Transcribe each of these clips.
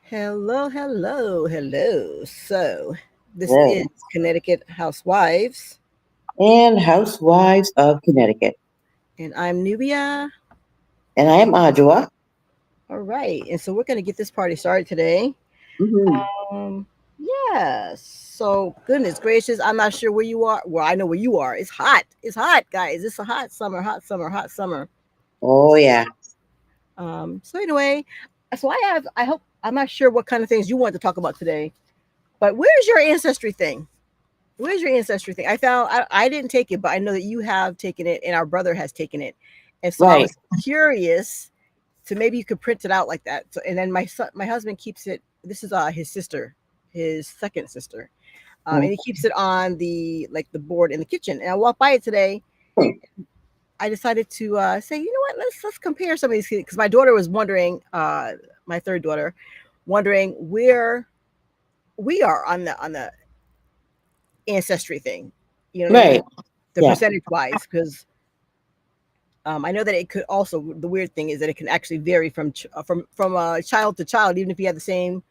Hello, hello, hello. So, this is Hello. Connecticut Housewives, And Housewives of Connecticut. and I'm Nubia. And I am Adjoa. All right, and so we're going to get this party started today. Mm-hmm. Um, yeah. So, goodness gracious, I'm not sure where you are. Well, I know where you are. It's hot. It's hot, guys. It's a hot summer, hot summer, hot summer. Oh, yeah. So anyway, I hope, I'm not sure what kind of things you want to talk about today, but where's your ancestry thing? Where's your ancestry thing? I didn't take it, but I know that you have taken it and our brother has taken it. And so I Right. was curious to maybe you could print it out like that. So and then my husband keeps it. This is his sister, his second sister. And he keeps it on the board in the kitchen. And I walked by it today. I decided to say, you know what, let's compare some of these because my daughter was wondering, my third daughter, wondering where we are on the ancestry thing. You know what I mean? Right. The Yeah. percentage wise, because I know that it could also. The weird thing is that it can actually vary from child to child, even if you have the same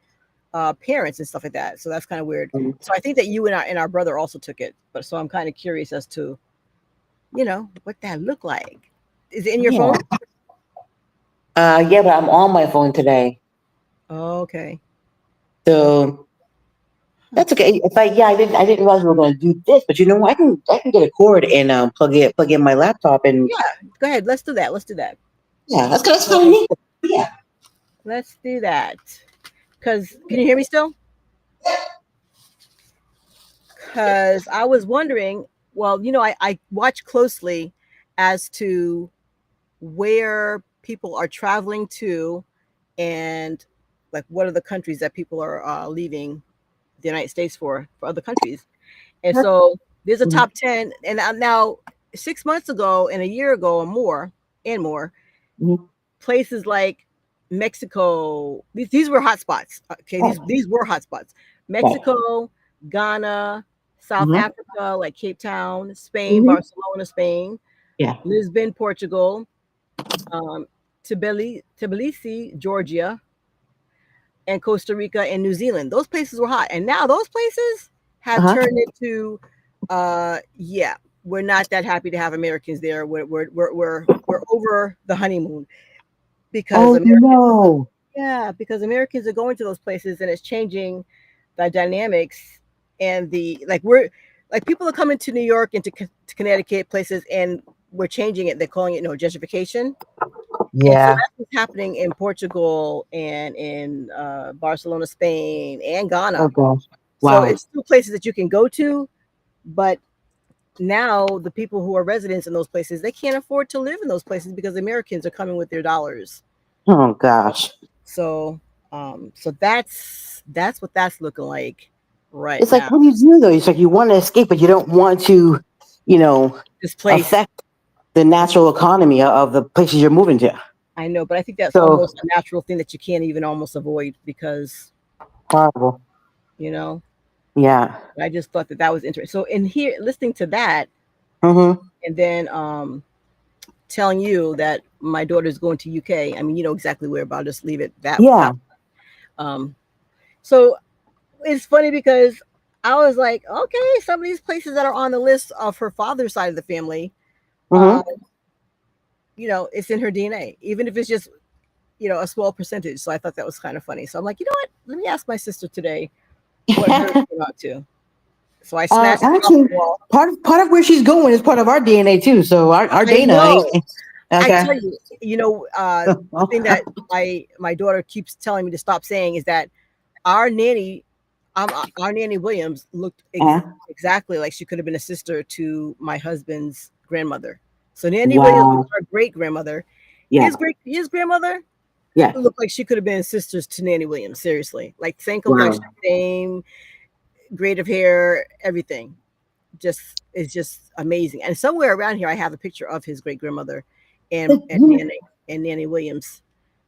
parents and stuff like that. So that's kind of weird. Mhm. So I think that you and our brother also took it, but so I'm kind of curious as to what that looked like. Is it in your phone? Yeah. Yeah, but I'm on my phone today. Oh, okay. So Huh. that's okay. It's like, yeah, I didn't realize we were gonna do this, but you know what? I can get a cord and plug in my laptop and Yeah. Go ahead. Let's do that. Let's do that. yeah, that's kind of So neat. Yeah. let's do that. Cause can you hear me still? Because I was wondering, well, I watch closely as to where people are traveling to and like what are the countries that people are leaving the United States for other countries. And so there's a Mhm. top 10. And now 6 months ago and a year ago or more and more, Mhm. places like Mexico, these were hot spots. Okay, Right. these were hot spots. Right. Mexico, Ghana, South Mm-hmm. Africa, like Cape Town, Spain, Hmm. Barcelona, Spain, Yeah. Lisbon, Portugal, um, Tbilisi, Georgia, and Costa Rica and New Zealand. Those places were hot, and now those places have Uh-huh. turned into, yeah, we're not that happy to have Americans there. We're over the honeymoon because Oh Americans, no. yeah, because Americans are going to those places and it's changing the dynamics and the like. We're like people are coming to New York and to Connecticut places, and we're changing it. They're calling it gentrification. And so Yeah. that's what's happening in Portugal and in Barcelona, Spain, and Oh Ghana. gosh. So Wow. it's still places that you can go to, but now the people who are residents in those places, they can't afford to live in those places because Americans are coming with their dollars. Oh gosh. So, so that's what that's looking like right It's like, now. what do you do though? It's like you want to escape, but you don't want to, you know, This place, affect the natural economy of the places you're moving to. I know, but I think that's So almost a natural thing that you can't even almost avoid because horrible. you know. Yeah. I just thought that that was interesting. So in here, listening to that, Mm-hmm. and then telling you that my daughter's going to UK. I mean, you know exactly where, but I'll just leave it that. Yeah. Um, so it's funny because I was like, okay, some of these places that are on the list of her father's side of the family, uh, Mm-hmm. it's in her DNA, even if it's just a small percentage. So I thought that was kind of funny. So I'm like, you know what? Let me ask my sister today what hers came out to. So I snatched it off the Actually, wall. part of where she's going is part of our DNA too. So our I Dana. know. I Okay. tell you, the thing that my daughter keeps telling me to stop saying is that our nanny, our nanny Williams looked exactly like she could have been a sister to my husband's grandmother. So Nanny Williams was Wow. our great grandmother. Yeah. His grandmother Yeah. looked like she could have been sisters to Nanny Williams. Seriously, like same complexion, Wow. same grade of hair, everything. Just is just amazing. And somewhere around here, I have a picture of his great grandmother and Like you, Nanny Williams.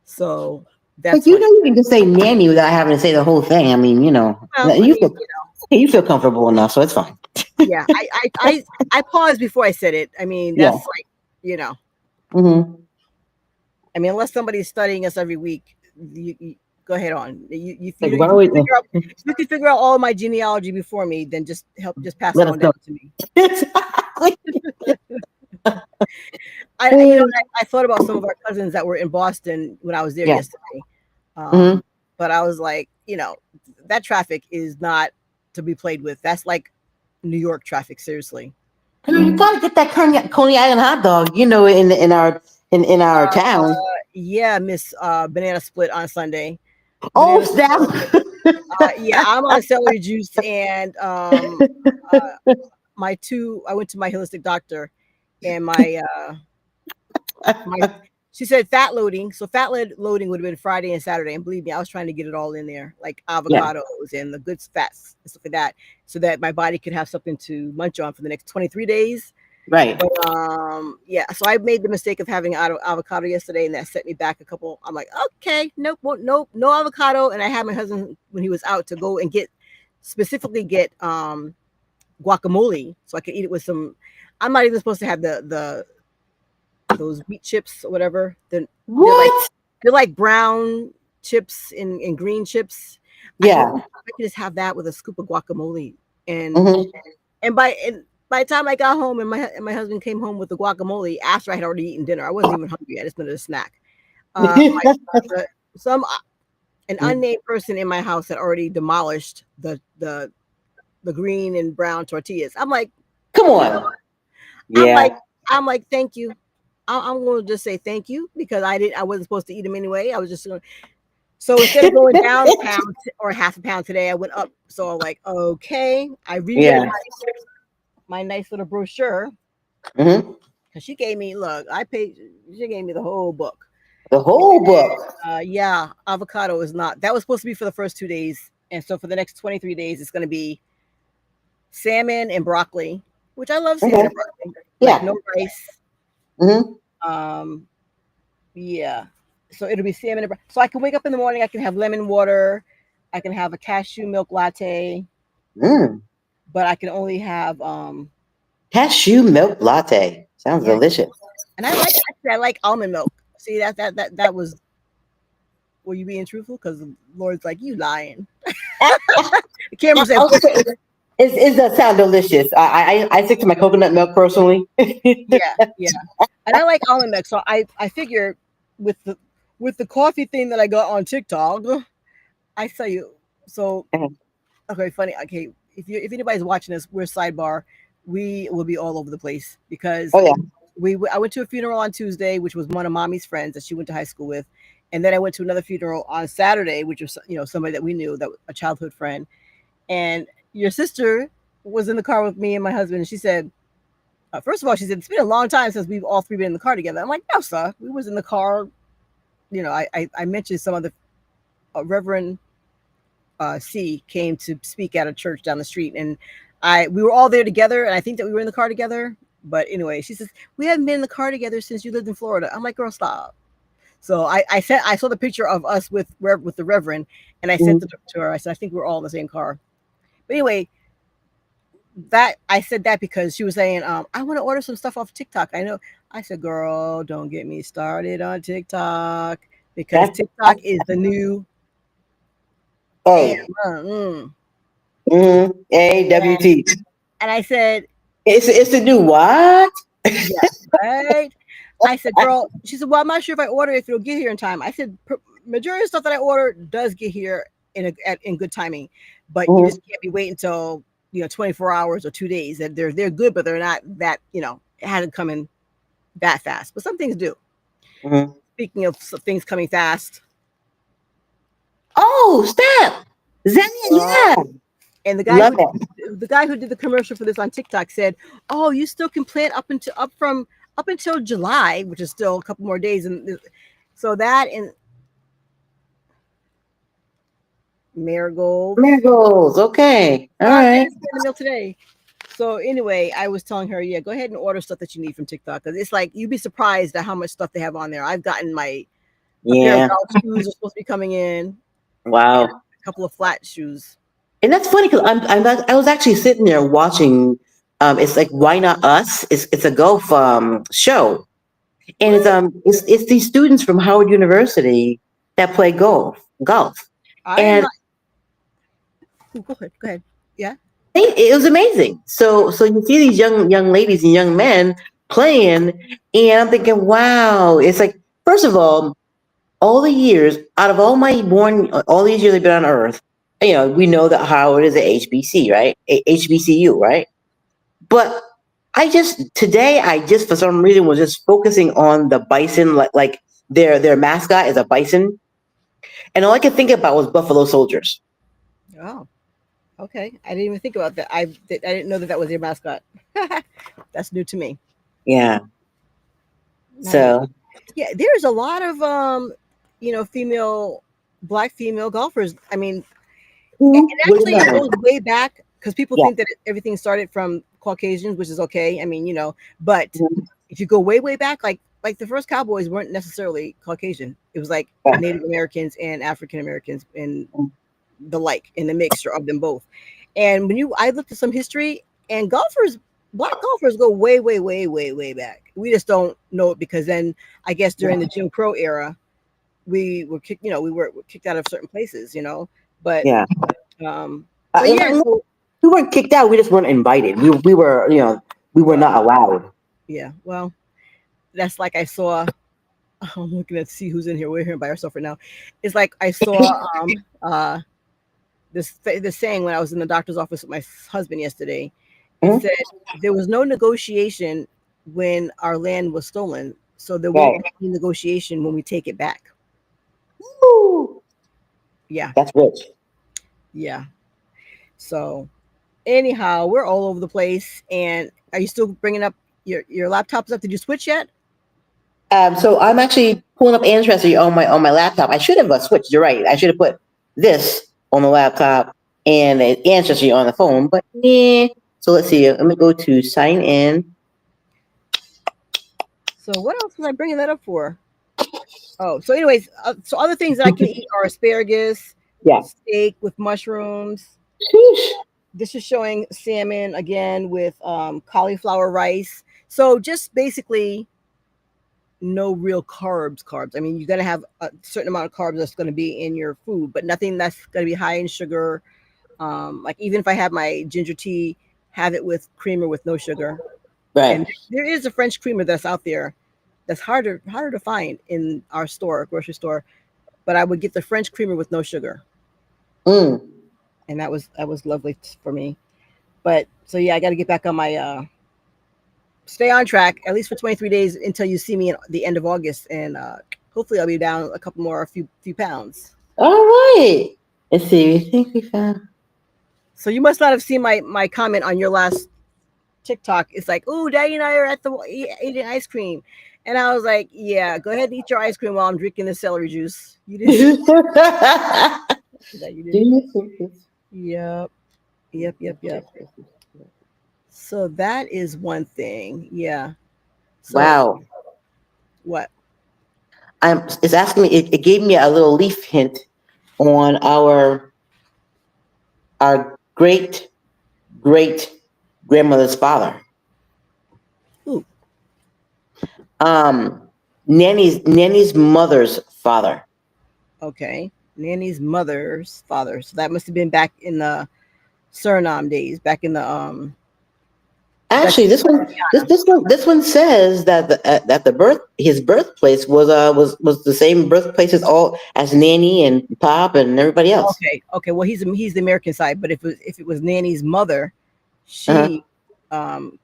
So like that's you funny. know, you can just say nanny without having to say the whole thing. I mean, Well, I you mean, feel you feel comfortable enough, so it's fine. yeah, I paused before I said it. I mean, Yeah. that's like, you know, Mm-hmm. I mean, unless somebody's studying us every week, Go ahead on. Like, why would If you can figure out all my genealogy before me, then just pass it let us on down know? to me. Exactly. I thought about some of our cousins that were in Boston when I was there Yeah. yesterday. Hmm. But I was like, that traffic is not to be played with. That's like New York traffic, seriously. You gotta get that Coney Island hot dog, in our town. Yeah, Miss Banana Split on Sunday. Oh, Banana snap. Split. Yeah, I'm on celery juice and my two. I went to my holistic doctor, and my she said fat loading. So loading would have been Friday and Saturday. And believe me, I was trying to get it all in there, like Yeah, avocados and the good fats and stuff like that, so that my body could have something to munch on for the next 23 days. right. But yeah, so I made the mistake of having avocado yesterday, and that set me back a couple. I'm like, okay, nope, nope, no avocado. And I had my husband when he was out to go and specifically get guacamole, so I could eat it with some. I'm not even supposed to have the those wheat chips or whatever. They're like What? they're like brown chips and green chips. I said, "Ooh, Yeah. I could just have that with a scoop of guacamole." And Hmm. by the time I got home and my husband came home with the guacamole after I had already eaten dinner, I wasn't even hungry. I just wanted a snack. Some an unnamed person in my house had already demolished the green and brown tortillas. I'm like, Come you know, on. I'm like, Yeah. thank you. I'm going to just say thank you because I wasn't supposed to eat them anyway. I was just going. So instead of going down a pound or half a pound today, I went up. So I'm like, okay, I reread Yeah. my nice little brochure Hmm. because she gave me look. She gave me the whole book. The whole book. Yeah, avocado is not. That was supposed to be for the first 2 days, and so for the next 23 days, it's going to be salmon and broccoli, which I love salmon Okay. and broccoli. Like Yeah. no rice. Hmm. Um, yeah. So it'll be salmon and so I can wake up in the morning. I can have lemon water. I can have a cashew milk latte, Mm. but I can only have Cashew milk latte. Sounds yeah. delicious. And I like almond milk. See that was were you being truthful? Because the Lord's like you lying. The camera I said was gonna say, it does sound delicious. I stick to my coconut milk personally. yeah, yeah. And I like almond milk, so I figure with the coffee thing that I got on TikTok, I tell you. So Mhm. okay, funny. Okay, if anybody's watching this, we're sidebar. We will be all over the place because Oh yeah. I went to a funeral on Tuesday, which was one of mommy's friends that she went to high school with, and then I went to another funeral on Saturday, which was somebody that we knew that a childhood friend, and your sister was in the car with me and my husband, and she said, first of all, she said it's been a long time since we've all three been in the car together. I'm like, no, sir, we was in the car. I mentioned some of the Reverend C came to speak at a church down the street, and we were all there together, and I think that we were in the car together. But anyway, she says we haven't been in the car together since you lived in Florida. I'm like, girl, stop. So I saw the picture of us with the Reverend, and I sent Mhm. it to her. I said I think we're all in the same car. But anyway, that I said that because she was saying, I want to order some stuff off TikTok. I know. I said, girl, don't get me started on TikTok because That's TikTok is the new A. and AWT. and I said, It's a new what? yeah, right. I said, girl, she said, well, I'm not sure if I order if it'll get here in time. I said, majority of stuff that I order does get here in good timing, but you Mhm. just can't be waiting until 24 hours or 2 days. That they're good, but they're not that it hasn't come in that fast. But some things do. Mhm. Speaking of things coming fast, Oh, snap! Zenny, uh, yeah, and love it. the guy who did the commercial for this on TikTok said, "Oh, you still can plant up until July, which is still a couple more days." And so that and marigolds. Marigolds. Okay, all Yeah, right. it's in the mail today. So anyway, I was telling her, yeah, go ahead and order stuff that you need from TikTok because it's like you'd be surprised at how much stuff they have on there. I've gotten a pair of Yeah. golf shoes are supposed to be coming in, and Wow. a couple of flat shoes. And that's funny because I was actually sitting there watching. It's like Why Not Us? It's a golf show, and What? it's these students from Howard University. that play golf, I am and not. Ooh, go ahead. Go ahead. Yeah. it was amazing. So you see these young ladies and young men playing, and I'm thinking, wow, it's like, first of all the years out of all these years I've been on Earth, we know that Howard is at HBC, right? HBCU, right? But I just for some reason was just focusing on the bison, like their mascot is a bison, and all I could think about was Buffalo Soldiers. Oh, okay. I didn't even think about that. I didn't know that that was your mascot. That's new to me. Yeah. Nice. So Yeah, there's a lot of female, black female golfers. I mean, who and would have actually it known? goes way back because people Yeah. think that everything started from Caucasians, which is okay. I mean, but Mhm. if you go way back, like the first cowboys weren't necessarily Caucasian. It was like Yeah. Native Americans and African Americans and the like, in the mixture of them both. And I looked at some history, and black golfers go way back. We just don't know it because then I guess during the Jim Crow era, we were kicked out of certain places, But Yeah. um, but And yeah, so we weren't kicked out. We just weren't invited. We were, we were well, not allowed. yeah, well, that's like I saw. I'm looking to see who's in here. We're here by ourselves right now. It's like I saw this saying when I was in the doctor's office with my husband yesterday. It Mhm. said there was no negotiation when our land was stolen, so there won't Right. be any negotiation when we take it back. Woo! Yeah, That's rich. yeah. So anyhow, we're all over the place. And are you still bringing up your laptops up? Did you switch yet? So I'm actually pulling up Ancestry on my laptop. I should have switched. You're right. I should have put this on the laptop and Ancestry on the phone. But yeah. So let's see. Let me go to sign in. So what else was I bringing that up for? Oh, so anyways, so other things that I can eat are asparagus, Yeah. steak with mushrooms. Sheesh. This is showing salmon again with cauliflower rice. So just basically no real carbs. Carbs. I mean, you're gonna have a certain amount of carbs that's going to be in your food, but nothing that's going to be high in sugar. Like even if I have my ginger tea, have it with creamer with no sugar. And Right. there is a French creamer that's out there that's harder to find in our store, grocery store. But I would get the French creamer with no sugar, Mm. and that was lovely for me. But so yeah, I got to get back on my stay on track at least for 23 days until you see me at the end of August, and hopefully I'll be down a couple more, a few pounds. All right. Let's see. We think we found. So you must not have seen my comment on your last TikTok. It's like, oh, Daddy and I are at the eating ice cream, and I was like, yeah, go ahead and eat your ice cream while I'm drinking the celery juice. You didn't see that, you Do didn't. you think this? Yep, yep. So that is one thing. Yeah. So Wow. what? It's asking me. It gave me a little leaf hint on our great grandmother's father. Ooh, Um, Nanny's mother's father. okay. Nanny's mother's father. So that must have been back in the Suriname days, back in the Dutch Actually, Guyana. this one says that the his birthplace was the same birthplace as Nanny and Pop and everybody else. Okay. Well, he's the American side, but if it was Nanny's mother, Uh-huh. she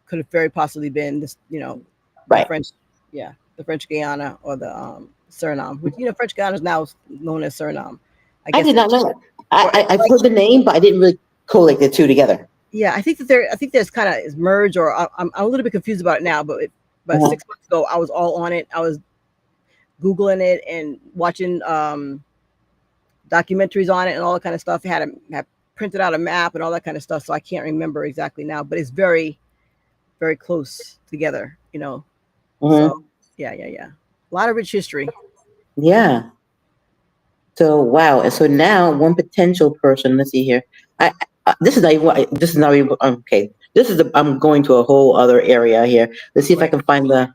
could have very possibly been this, the Right. French, yeah, the French Guyana or the Suriname, which French Guyana is now known as Suriname. I I guess did it, not know that. or I've like heard the name, but I didn't really collate the two together. yeah, I think there's kind of is merged, or I'm a little bit confused about it now, but Uh-huh. 6 months ago I was all on it. I was googling it and watching documentaries on it and all that kind of stuff. Had printed out a map and all that kind of stuff, so I can't remember exactly now, but it's very very close together. So Hmm. yeah, a lot of rich history. Yeah. So wow. And so now one potential person. Let's see here. This is not even. This is not even. Okay. This is. I'm going to a whole other area here. Let's see if I Right. can find the.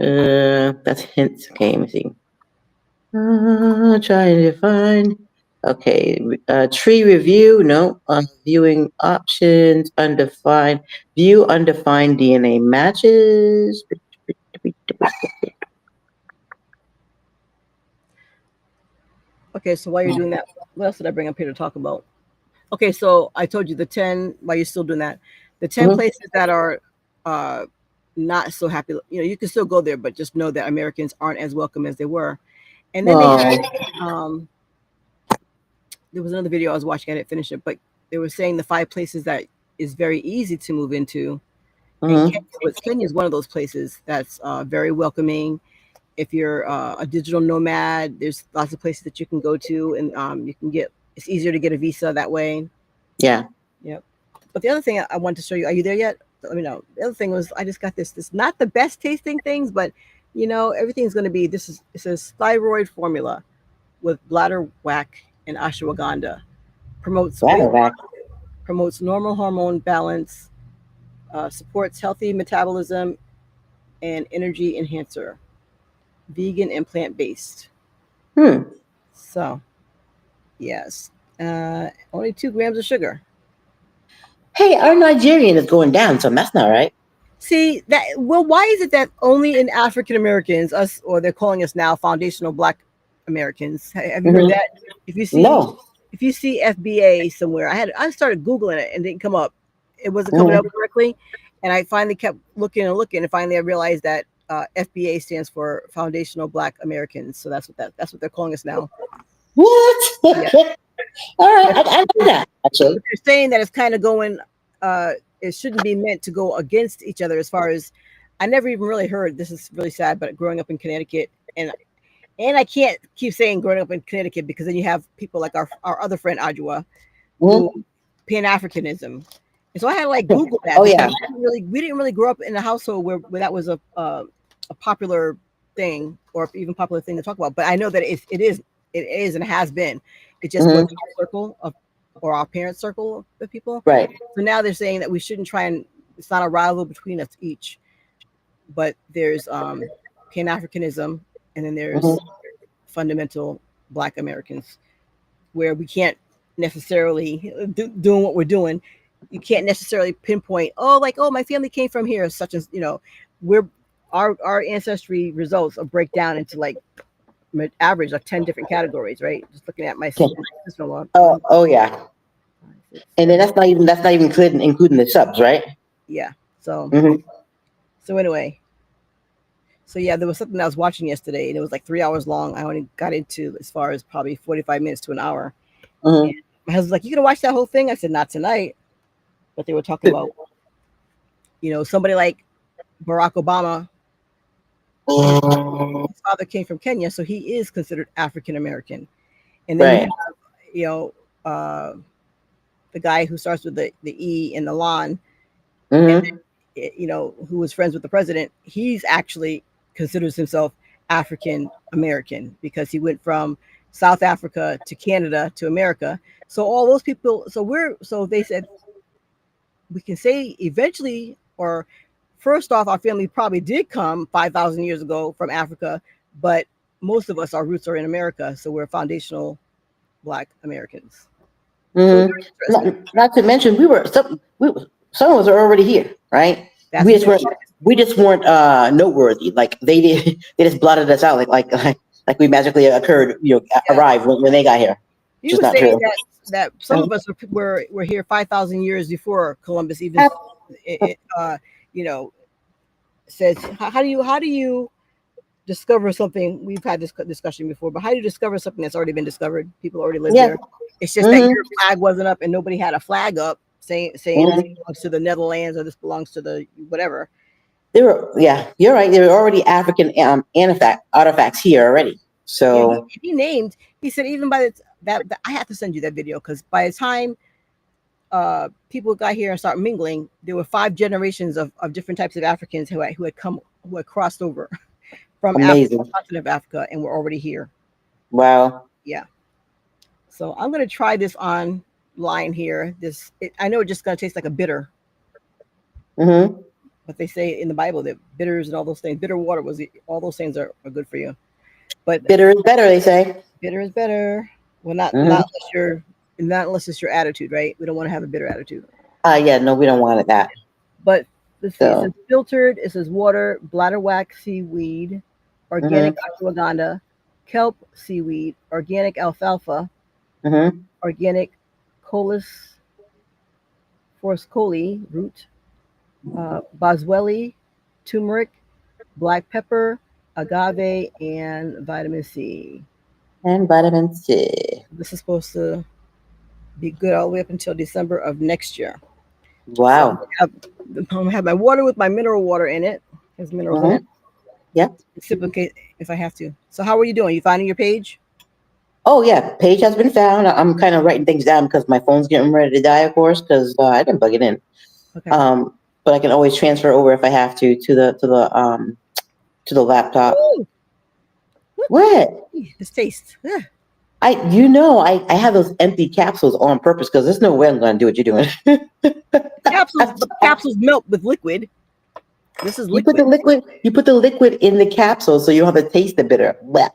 That's hints. Okay, let me see. Trying to find. Okay, tree review. No, viewing options. Undefined. View undefined DNA matches. Okay, so while you're doing that, what else did I bring up here to talk about? Okay, so I told you the 10, while you're still doing that, the 10 Mm-hmm. places that are uh, not so happy. You can still go there, but just know that Americans aren't as welcome as they were. And then they had, Oh. um, there was another video I was watching, I didn't finish it, but they were saying the 5 places that is very easy to move into. And Mm-hmm. Kenya is one of those places that's very welcoming. If you're a digital nomad, there's lots of places that you can go to, and you can get. It's easier to get a visa that way. Yeah. Yep. But the other thing I wanted to show you. Are you there yet? Let me know. The other thing was I just got this. This not the best tasting things, but everything's going to be. This is it says thyroid formula with bladder whack and ashwagandha. Promotes weight Wow. loss, promotes normal hormone balance, supports healthy metabolism, and energy enhancer. Vegan and plant based. Hmm. So yes, only 2 grams of sugar. Hey, our Nigerian is going down, so that's not right. See that? Well, why is it that only in African Americans, us, or they're calling us now foundational Black Americans? Have you heard Mm-hmm. that? If you see, No. if you see FBA somewhere, I started googling it and it didn't come up. It wasn't coming up Mm-hmm. correctly, and I finally kept looking and looking, and finally I realized that FBA stands for Foundational Black Americans. So that's what they're calling us now. What? Yeah. All right, But I know that actually. they're saying that it's kind of going. It shouldn't be meant to go against each other. As far as I never even really heard. This is really sad, but growing up in Connecticut, and I can't keep saying growing up in Connecticut because then you have people like our other friend Ajwa, who Mm-hmm. Pan Africanism. And so I had to like Google that Oh because yeah. we didn't really grow up in a household where that was a popular thing or even popular thing to talk about. But I know that it is and has been. It just was Mm-hmm. our circle of or our parents' circle of people. Right. So now they're saying that we shouldn't try and it's not a rival between us each, but there's Pan Africanism and then there's Mm-hmm. fundamental Black Americans where we can't necessarily doing what we're doing. You can't necessarily pinpoint, oh, my family came from here, such as we're our ancestry results are break down into like average like 10 different categories, right? Just looking at my Okay. sister-in-law, Oh yeah. 6, And then 7, that's not even including the subs, right? yeah. So Mm-hmm. so anyway, so yeah, there was something I was watching yesterday, and it was like 3 hours long. I only got into as far as probably 45 minutes to an hour. And Mm-hmm. my husband's like, "You gonna watch that whole thing?" I said, "Not tonight." But they were talking about somebody like Barack Obama. His father came from Kenya, so he is considered African American. And then you Right. have, you know, uh, the guy who starts with the E in the lawn, and Mm-hmm. who was friends with the president. He's actually considers himself African American because he went from South Africa to Canada to America. So all those people, so they said we can say eventually, or first off, our family probably did come 5,000 years ago from Africa, but most of us, our roots are in America, so we're foundational Black Americans. So it's Mm-hmm. very Not, interesting. not to mention, some of us are already here, right? That's We the just thing. weren't we just weren't noteworthy. Like they did, they just blotted us out. Like we magically occurred, Yeah, arrived when they got here, he which is was not saying true. that some of us were here 5,000 years before Columbus even, uh, you know, says how do you discover something. We've had this discussion before, but how do you discover something that's already been discovered? People already live Yeah. there. It's just that Mm-hmm. your flag wasn't up and nobody had a flag up saying this Mm-hmm. belongs to the Netherlands or this belongs to the whatever. Yeah, you're right. There were already African artifacts here already. Yeah, So, he named. He said even by that I have to send you that video because by the time people got here and started mingling, there were 5 generations of different types of Africans who had crossed over from Africa, amazing. continent of Africa, and were already here. Wow. Yeah. So I'm gonna try this online here. I know it's just gonna taste like a bitter. Mm-hmm. but they say in the Bible that bitters and all those things, bitter water all those things are good for you. But Bitter is better, they say. bitter is better. Well, not Hmm. unless you're not unless it's your attitude, right? We don't want to have a bitter attitude. Yeah, no, we don't want it that. But let's see. It So, says filtered. It says water, bladderwhack seaweed, hmm organic ashwagandha, kelp seaweed, organic alfalfa, hmm organic colis forscoli root, boswellia, turmeric, black pepper, agave, and vitamin C. and vitamin C. This is supposed to be good all the way up until December of next year. So Wow. I'm gonna have my water with my mineral water in it. Has minerals in Hmm. it. Yeah. Sip in case if I have to. So how are you doing? You finding your page? Oh yeah, page has been found. I'm kind of writing things down because my phone's getting ready to die, of course, because I didn't plug it in. Okay. But I can always transfer over if I have to the laptop. Ooh, what? What? This taste. I have those empty capsules on purpose because there's no way I'm going to do what you're doing. Capsules, but capsules melt with liquid. This is liquid. You put the liquid in the capsule so you don't have to taste the bitter. Blech.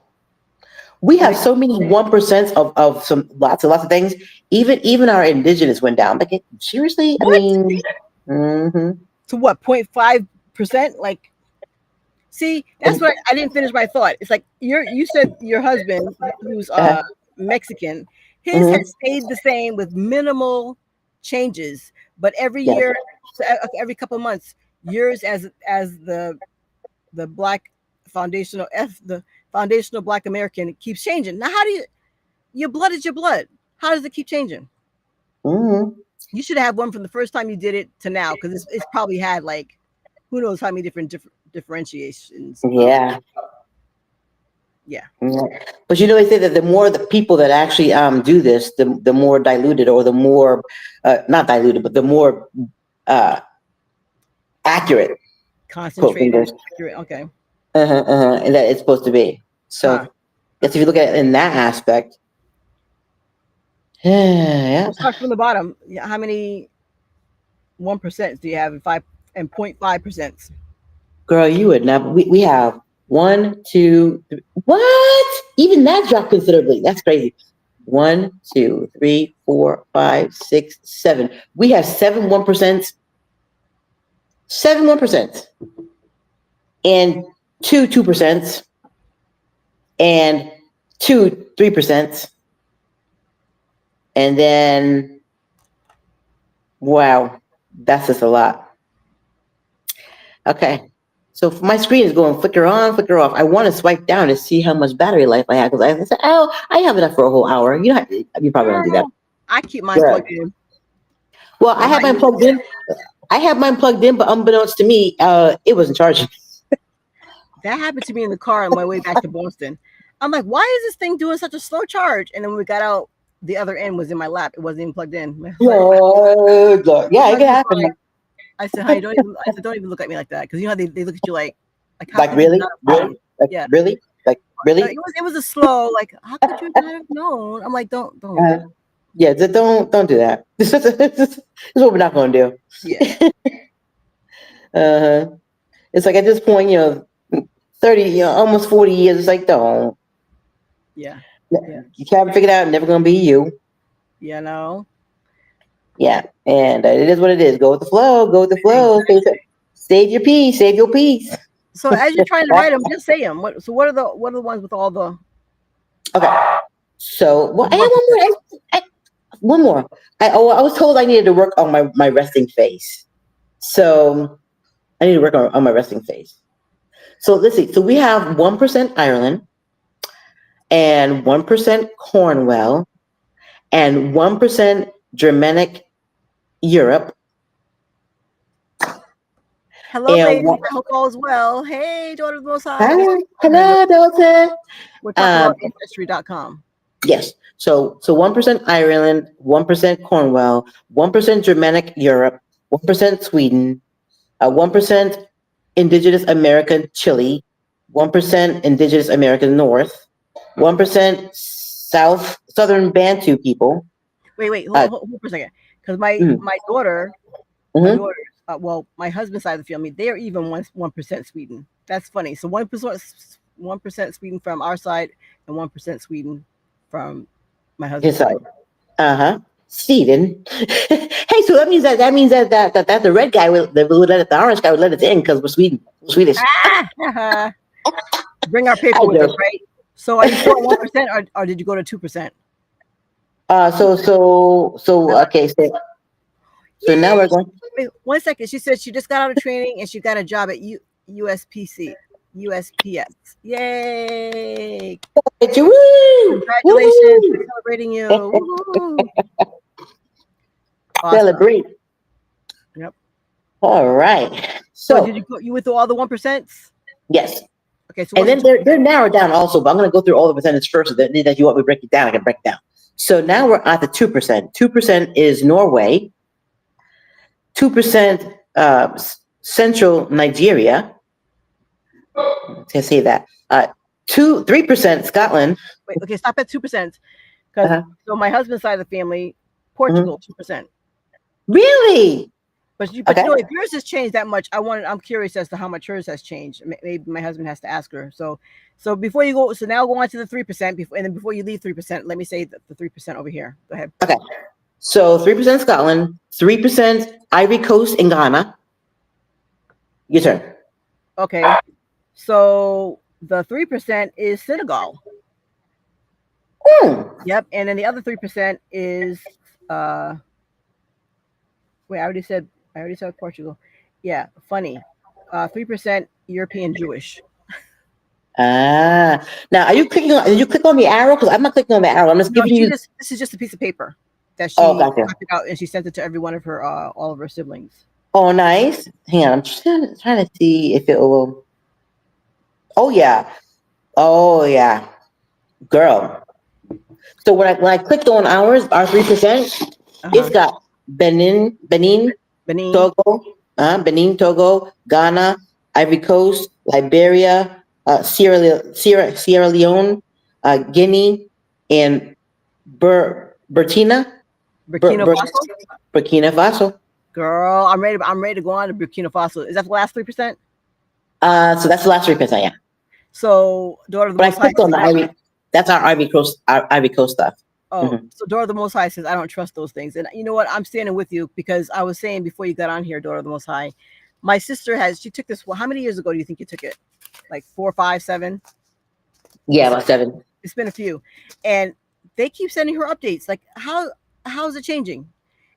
We So have so many 1% of some lots of things. Even our indigenous went down. Like seriously, I what? mean, hmm To what? 0.5%? Like, see, that's what I didn't finish my thought. It's like you said your husband, who's uh, Mexican, his hmm has stayed the same with minimal changes, but every yes. year, so every couple of months, yours as the black the foundational black American keeps changing. Now, how do your blood is your blood? How does it keep changing? hmm You should have one from the first time you did it to now because it's probably had like who knows how many differentiations. Yeah. Yeah, Yeah. But they say that the more the people that actually do this, the more diluted or the more not diluted, but the more uh, accurate, quote concentrated, fingers, accurate. Okay, and that it's supposed to be. huh? So, yes, if you look at it in that aspect, yeah, We'll start from the bottom. Yeah, how many 1% do you have? And 0.5%. girl, you would never. We have one, two, three. What? Even that dropped considerably. That's crazy. One, two, three, four, five, six, seven. We have 7 1%, and 2 2%, and 2 3%, and then wow, that's just a lot. Okay. So my screen is going flicker on, flicker off. I want to swipe down to see how much battery life I have because I said, "Oh, I have enough for a whole hour." You probably don't do that. I keep mine Good. plugged in. Well, I Well, have not mine you. plugged in. I have mine plugged in, but unbeknownst to me, it wasn't charging. That happened to me in the car on my way back to Boston. I'm like, why is this thing doing such a slow charge? And then when we got out, the other end was in my lap. It wasn't even plugged in. Good Lord. My Yeah, it can husband's happen. like, I said, honey, don't even. I said, don't even look at me like that because you know how they look at you like how Like could you really, not have really, known? like Yeah, really, like really. it was a slow like how could you not have known? I'm like, don't look Uh, at me. yeah, don't do that. This is what we're not going to Yeah, do. uh, it's like at this point, 30, almost 40 years. It's like don't. yeah, yeah, You haven't figured out. Never going to be you. you know. Yeah, and it is what it is. Go with the flow. Go with the flow. Exactly. Save your peace. Save your peace. So as you're trying to write them, just say them. What are the ones with all the Okay. So, well, I have 1%? one more. One more. I was told I needed to work on my resting face. So I need to work on my resting face. So let's see. So we have 1% Ireland and 1% Cornwell and 1% Germanic Europe Hello, and ladies. I hope all is well. Hey, daughter of the Most High. This hi, is hello, Dalton. we're talking Um, about ancestry.com. yes. So 1% Ireland, 1% Cornwell, 1% Germanic Europe, 1% Sweden, 1% Indigenous American Chile, 1% Indigenous American North, 1% Southern Bantu people. Wait, Uh, hold for a second. Because my mm, my daughter, my mhm. daughters, well, my husband's side of the family, they are even 1% Sweden. That's funny. So 1% Sweden from our side, and 1% Sweden from my His husband's side. side. Uh-huh. Sweden. Hey, so that the red guy would let it, the orange guy would let it in because we're Sweden. We're Swedish. Ah, bring our I paper with us, joke. right? So are you still at 1%, or did you go to 2%? Okay, so now we're Yay! going Wait, 1 second. She said she just got out of training and she got a job at USPC, USPS. Yay! to woo! Congratulations! We're Woo! celebrating you. Woo-hoo. Awesome. Celebrate. Yep. All right. So did So you go? You went through all the 1%s? yes. Okay. So And what's the then two? they're narrowed down also, but I'm going to go through all the percentage first. So that you want me to break it down, I can break it down. So now we're at the 2%. 2% is Norway. 2% Central Nigeria. Let's say that. 3% Scotland. Wait. Okay. Stop at 2%. Because Uh-huh. so my husband's side of the family, Mhm. Portugal 2%. Really? But Okay. if yours has changed that much, I'm curious as to how much hers has changed. Maybe my husband has to ask her. So before you go, so now go on to the 3%. And then before you leave 3%, let me say the 3% over here. Go ahead. Okay. So 3% Scotland, 3% Ivory Coast and Ghana. Your turn. Okay. So the 3% is Senegal. Hmm. Yep. And then the other 3% is uh wait, I already said Portugal. Yeah, funny. 3% European Jewish. Now are you clicking on? Did you click on the arrow? Because I'm not clicking on the arrow. I'm just No, giving you. this is just a piece of paper that Oh, she gotcha. copied out and she sent it to every one of her all of her siblings. Oh, nice. Hang on. I'm just trying to see if it will. Oh yeah. Oh yeah. Girl. So when I clicked on our 3%, it's Uh-huh. got Benin, Togo, Benin, Togo, Ghana, Ivory Coast, Liberia, Sierra Leone, Guinea, and Burkina, Bur, Burkina Bur, Faso. Burkina Faso. Girl, I'm ready to go on to Burkina Faso. Is that the last 3%? So that's the last 3%, yeah. So daughter of the But I Most High clicked on says the I don't. Ivy. That's our Ivy Coast stuff. Oh, Hmm. so daughter of the Most High says I don't trust those things. And you know what? I'm standing with you because I was saying before you got on here, daughter of the Most High, my sister she took this. Well, how many years ago do you think you took it? Like 4, 5, 7? Yeah, It's about 7. it's been a few, and they keep sending her updates. Like how is it changing?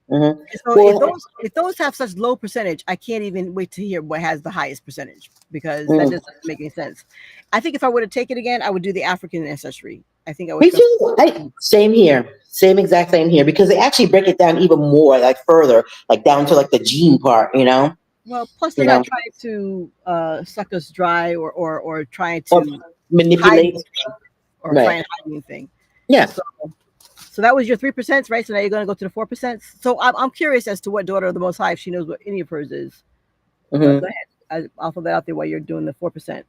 Hmm. And so Well, if those have such low percentage, I can't even wait to hear what has the highest percentage because that mm, just doesn't make any sense. I think if I were to take it again, I would do the African ancestry. I think I would me trust. too. Same here. Same exact same here because they actually break it down even more, like further, like down to like the gene part. Well, plus they're You not know, trying to suck us dry or trying or to hide manipulate. anything or try Right. and hide anything. Yeah. So so that was your 3%, right? So now you're going to go to the 4%. So I'm curious as to what daughter of the Most High if she knows what any of hers is. But go Hmm. ahead. I'll throw that out there while you're doing the 4%.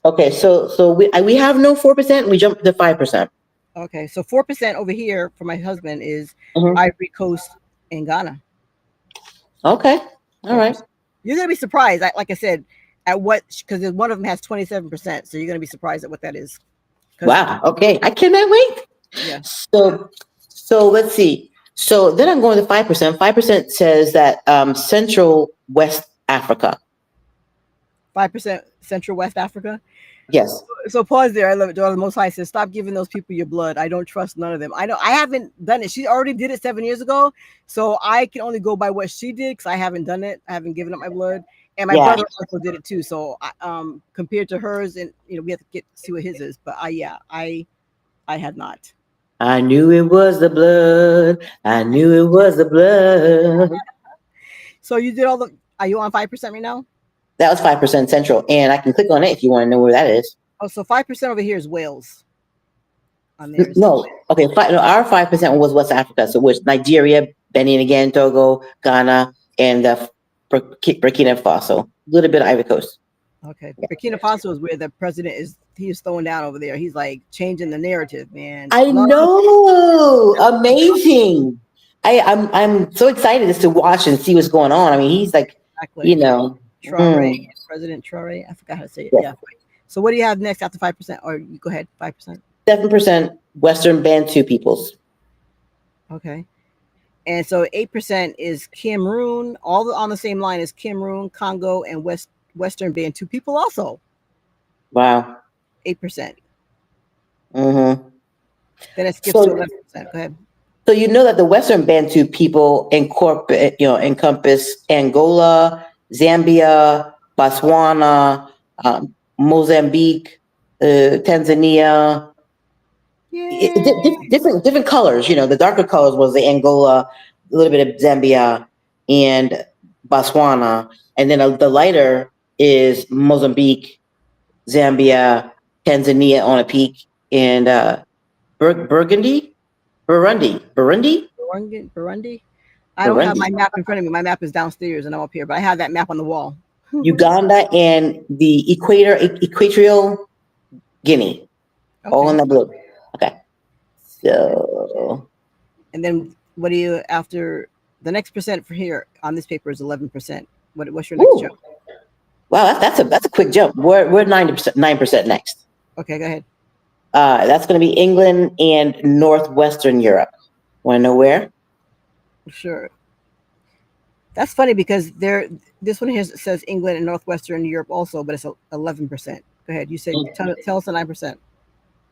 Okay. So we have no 4%. We jumped to 5%. Okay, so 4% over here for my husband is Hmm. Ivory Coast and Ghana. Okay. All Four right. percent. You're gonna be surprised. Like I said, at what because one of them has 27%. So you're gonna be surprised at what that is. Because Wow. Okay. I cannot wait. yeah, So let's see. So then I'm going to 5%. 5% says that Central West Africa. 5% Central West Africa. Yes. So pause there. I love it. Daughter of the Most High says, "Stop giving those people your blood. I don't trust none of them. I know I haven't done it. She already did it 7 years ago, so I can only go by what she did because I haven't done it. I haven't given up my blood, and my Yeah. brother also did it too. So compared to hers, and we have to see what his is. But I have not. I knew it was the blood. I knew it was the blood. So you did all the. Are you on 5% right now? That was 5% Central, and I can click on it if you want to know where that is. Oh, so 5% over here is Wales on theirs. No, okay. No, our 5% was West Africa, so it was Nigeria, Benin again, Togo, Ghana, and Burkina Faso. A little bit of Ivory Coast. Okay, Burkina Faso is where the president is. He is throwing down over there. He's like changing the narrative, man. I know, amazing. I'm so excited just to watch and see what's going on. I mean, he's like Exactly. you know. Traore, Mm, President Traore. I forgot how to say it. yes. Yeah. So what do you have next after 5%? Or you go ahead, 5%. 7% Western Bantu peoples. Okay. And so 8% is Cameroon, on the same line as Cameroon, Congo, and Western Bantu people also. Wow. 8%. Hmm. Then it skips to So, 11%. Go ahead. so you know that the Western Bantu people encompass Angola, Zambia, Botswana, Mozambique, Tanzania, Yay. different colors. The darker colors was the Angola, a little bit of Zambia, and Botswana, and then the lighter is Mozambique, Zambia, Tanzania on a peak, and Burundi, Burundi. I don't have Burundi, my map in front of me. My map is downstairs and I'm up here, but I have that map on the wall. Uganda, and the Equatorial Guinea, all in Okay. the blue. Okay, Okay. so And then what do you after the next percent for here on this paper is 11%. What's your next woo, jump? wow, that's a quick jump. We're 9% next. Okay, go ahead. That's going to be England and northwestern Europe. Want to know where? Sure. That's funny because this one here says England and Northwestern Europe also, but it's 11%. Go ahead. You said tell us the 9%.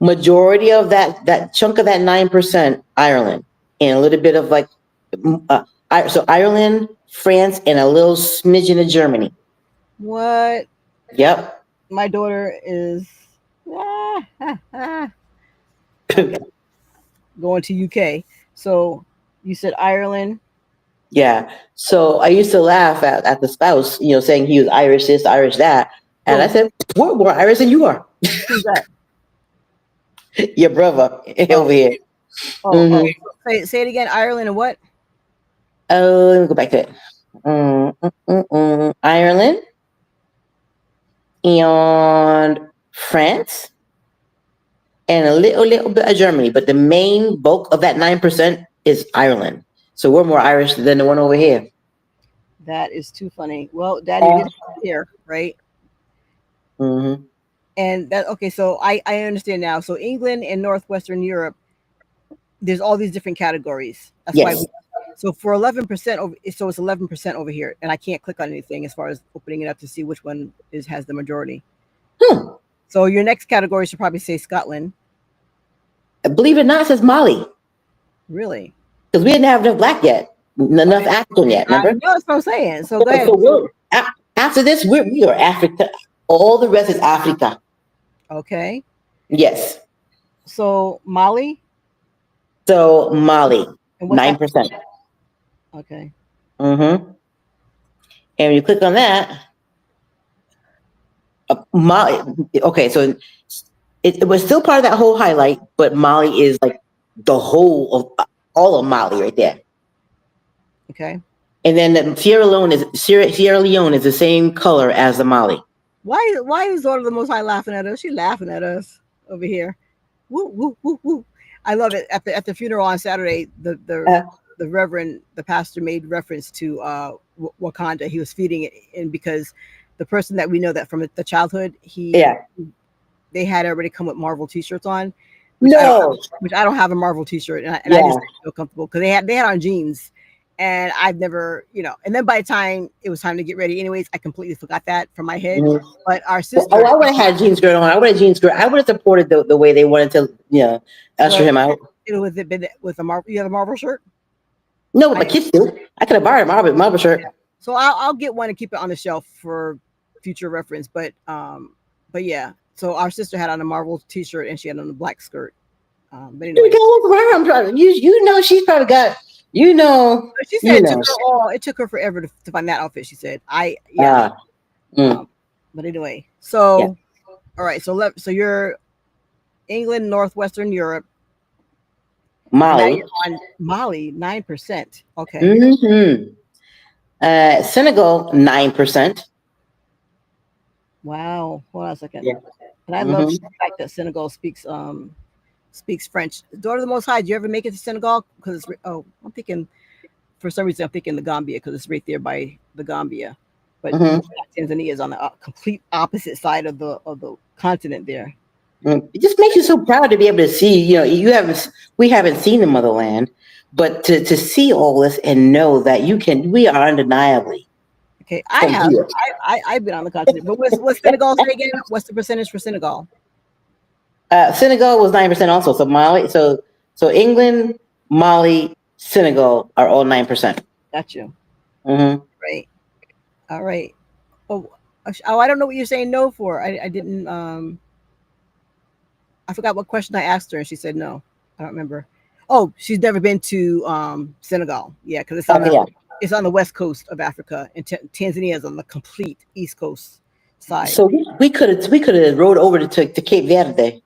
Majority of that chunk of that 9%, Ireland, and a little bit of like, so Ireland, France, and a little smidgen of Germany. What? Yep. My daughter is okay going to UK. So you said Ireland. Yeah. So I used to laugh at the spouse, saying he was Irish this, Irish that. And I Who? said, we're more Irish than you are. Who's that? Your brother Oh, over here. oh. Hmm. Say it again. Ireland and what? Oh, let me go back to it. Ireland and France and a little bit of Germany, but the main bulk of that 9% is Ireland. So we're more Irish than the one over here. That is too funny. Well, Daddy did here, right? Mm-hmm. And that okay. So I understand now. So England and Northwestern Europe, there's all these different categories. That's why Yes. we. So for 11% over, so it's 11% over here, and I can't click on anything as far as opening it up to see which one has the majority. Hmm. So your next category should probably say Scotland. Believe it or not, it says Mali Really? because we didn't have enough black yet, enough Okay. African yet. I Remember? know that's what I'm saying. So go So, ahead. so after this, we are Africa. All the rest is Africa. Okay. Yes. So Mali, So Mali, and what's nine that? percent. Okay. Mm-hmm. And when you click on that, Mali. Okay, so it was still part of that whole highlight, but Mali is like the whole of all of Mali right there. Okay. And then Sierra Leone is the same color as the Mali. Why is Lord of the Most High laughing at us? She's laughing at us over here. Woo woo woo woo. I love it. At the funeral on Saturday, Uh, the reverend, the pastor made reference to Wakanda. He was feeding it in because the person that we know that from the childhood, yeah. they had already come with Marvel T-shirts on, No. which I don't have a Marvel T-shirt, and I Yeah. just didn't feel comfortable because they had on jeans, and I've never And then by the time it was time to get ready, anyways, I completely forgot that from my head. Mhm. But our Oh, sister, I would have had jeans skirt on. I would have jeans skirt. I would have supported the way they wanted to, usher well, him out. it was with a Marvel. You have a Marvel shirt. No, but I my kids do. I could have borrowed a Marvel shirt. So I'll get one and keep it on the shelf for future reference. But yeah. So our sister had on a Marvel T-shirt and she had on a black skirt. But You anyway, go with her. I'm trying. You know she's probably got. You know. but she said You it took know. her all. It took her forever to find that outfit. She said, yeah. Ah. Mm, But anyway, yeah. so all right. So you're England, Northwestern Europe, and now Mali. you're on Mali, 9%. Okay. Mm-hmm. Senegal 9%. Wow. Hold on a second. Yeah. And I love Mm-hmm. the fact that Senegal speaks French. Daughter of the Most High, do you ever make it to Senegal? Because I'm thinking for some reason I'm thinking the Gambia because it's right there by the Gambia. but Hmm. Tanzania is on the complete opposite side of the continent there. It just makes you so proud to be able to see. We haven't seen the motherland, but to see all this and know that we are undeniably Okay, I from have. here. I've been on the continent, but what's Senegal say again? What's the percentage for Senegal? Senegal was 9% also. So Mali, so England, Mali, Senegal are all 9%. Got you. Mm-hmm. Right. All right. Oh, oh, I don't know what you're saying no for. I didn't. I forgot what question I asked her, and she said no. I don't remember. Oh, she's never been to Senegal. Yeah, because Okay, yeah. it's on the west coast of Africa, and Tanzania is on the complete east coast side. So we could have rode over to Cape Verde.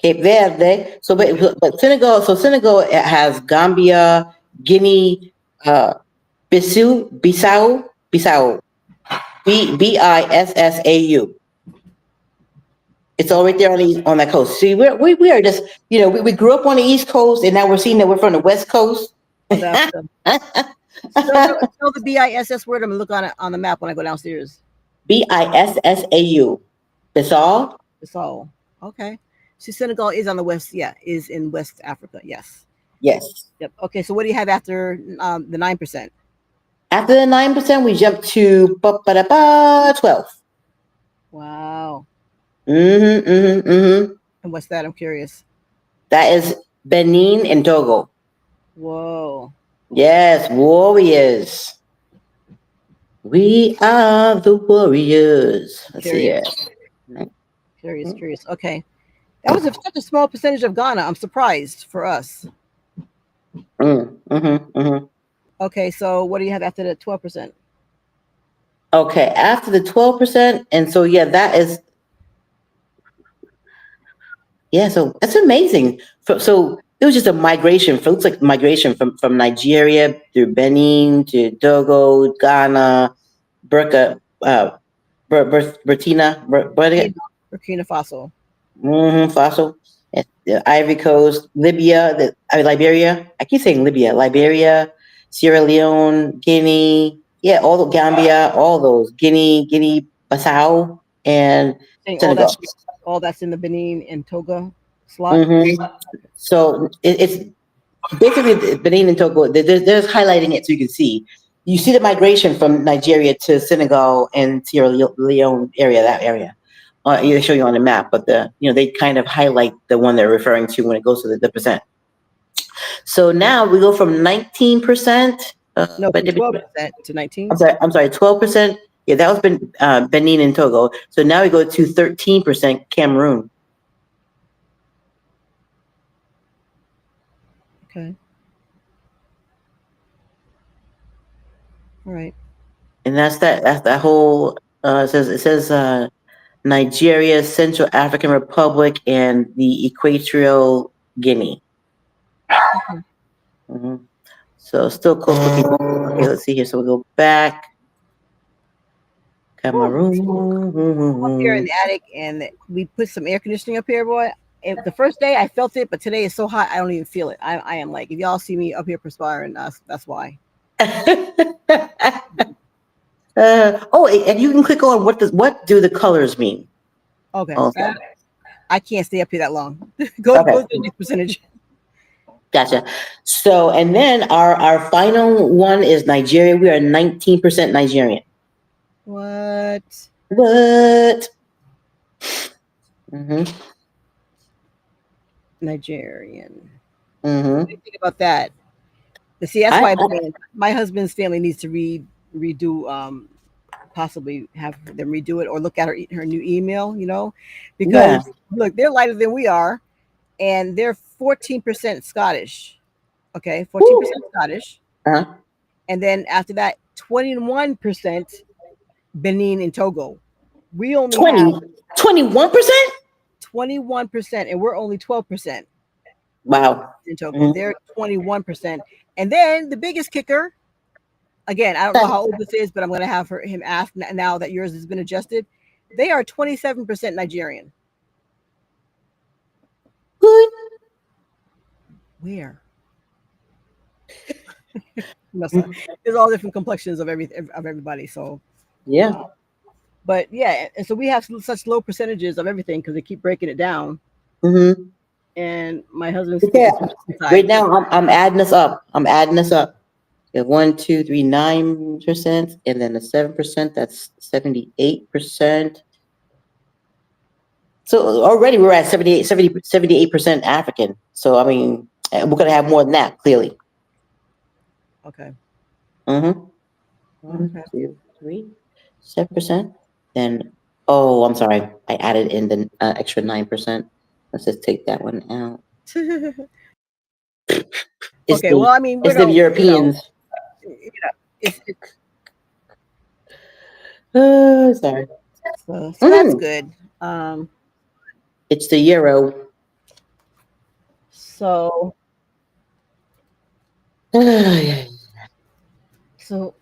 Cape Verde. So, Okay. but Senegal. So Senegal has Gambia, Guinea, Bissau, Bissau. It's all right there on that coast. See, we are just we grew up on the East Coast, and now we're seeing that we're from the West Coast. Oh, that's the spell the BISS word. I'm gonna look on it on the map when I go downstairs. Bissau. Bissau. It's all okay. So Senegal is on the west. Yeah, is in West Africa. Yes. Yes. Yep. Okay. So what do you have after the 9%? After the 9%, we jump to 12. Wow. Mm-hmm, mm-hmm, mm-hmm. And what's that? I'm curious. That is Benin and Togo. Whoa. Yes, warriors. We are the warriors. Let's see here. Curious. Curious. Okay. That was such a small percentage of Ghana. I'm surprised for us. Mm. Okay. So what do you have after the 12%? Okay, after the 12%, and so yeah, that is yeah. So that's amazing. So it was just a migration. Looks like migration from Nigeria through Benin to Togo, Ghana, Burka, Burkina, Burkina Faso. Fossil, Ivory Coast, Libya, Liberia. I keep saying Libya, Liberia, Sierra Leone, Guinea. Yeah, all the Gambia, all those Guinea, Bissau, and Saying Senegal. all that's in the Benin and Togo slot. Hmm. So it's basically Benin and Togo. They're just highlighting it so you can see. You see the migration from Nigeria to Senegal and Sierra Leone area, that area. They show you on the map, but they kind of highlight the one they're referring to when it goes to the percent. So now we go from 19%. No, from 12% to 19. I'm sorry, 12%. Yeah, that was Benin and Togo. So now we go to 13% Cameroon. Okay. All right. And that's that whole it says Nigeria, Central African Republic, and the Equatorial Guinea. Okay. Hmm. So still close looking. Okay, let's see here. So we go back. Whew. Up here in Cameroon. the attic, and we put some air conditioning up here, boy. The first day I felt it, but today is so hot I don't even feel it. I am like, if y'all see me up here perspiring, that's why. And you can click on what do the colors mean? Okay. Okay. I can't stay up here that long. Go Okay. to the next percentage. Gotcha. So, and then our final one is Nigeria. We are 19% Nigerian. What? What? Mm-hmm. Nigerian. What do Mm-hmm. you think about that? See, that's I, why my husband's family needs to redo possibly have them redo it or look at her new email, yeah. because look, they're lighter than we are, and they're 14% Scottish. Okay, 14% Woo. Scottish, Uh-huh. and then after that, 21% Benin and Togo. We only have 21%? 21%, and we're only 12% Wow. in Togo. Mhm. They're 21%, and then the biggest kicker. Again, I don't know how old this is, but I'm going to have him ask now that yours has been adjusted. They are 27% Nigerian. Good. Where? No, sorry. There's all different complexions of everybody. So Yeah. But yeah, and so we have such low percentages of everything because they keep breaking it down. Mm-hmm. And my husband's Okay. is Right side. now, I'm adding this up. I'm adding this up. We have 1, 2, 3, 9%, and then the 7%. That's 78%. So already we're at 78% African. So I mean, we're gonna have more than that, clearly. Okay. Mm-hmm. One, Okay. 2, 3, 7%. Then, oh, I'm sorry, I added in the extra 9%. Let's just take that one out. It's Okay. the Well, I mean, we it's the don't, Europeans. it's Sorry. so that's Mm, good. Um, it's the euro. so so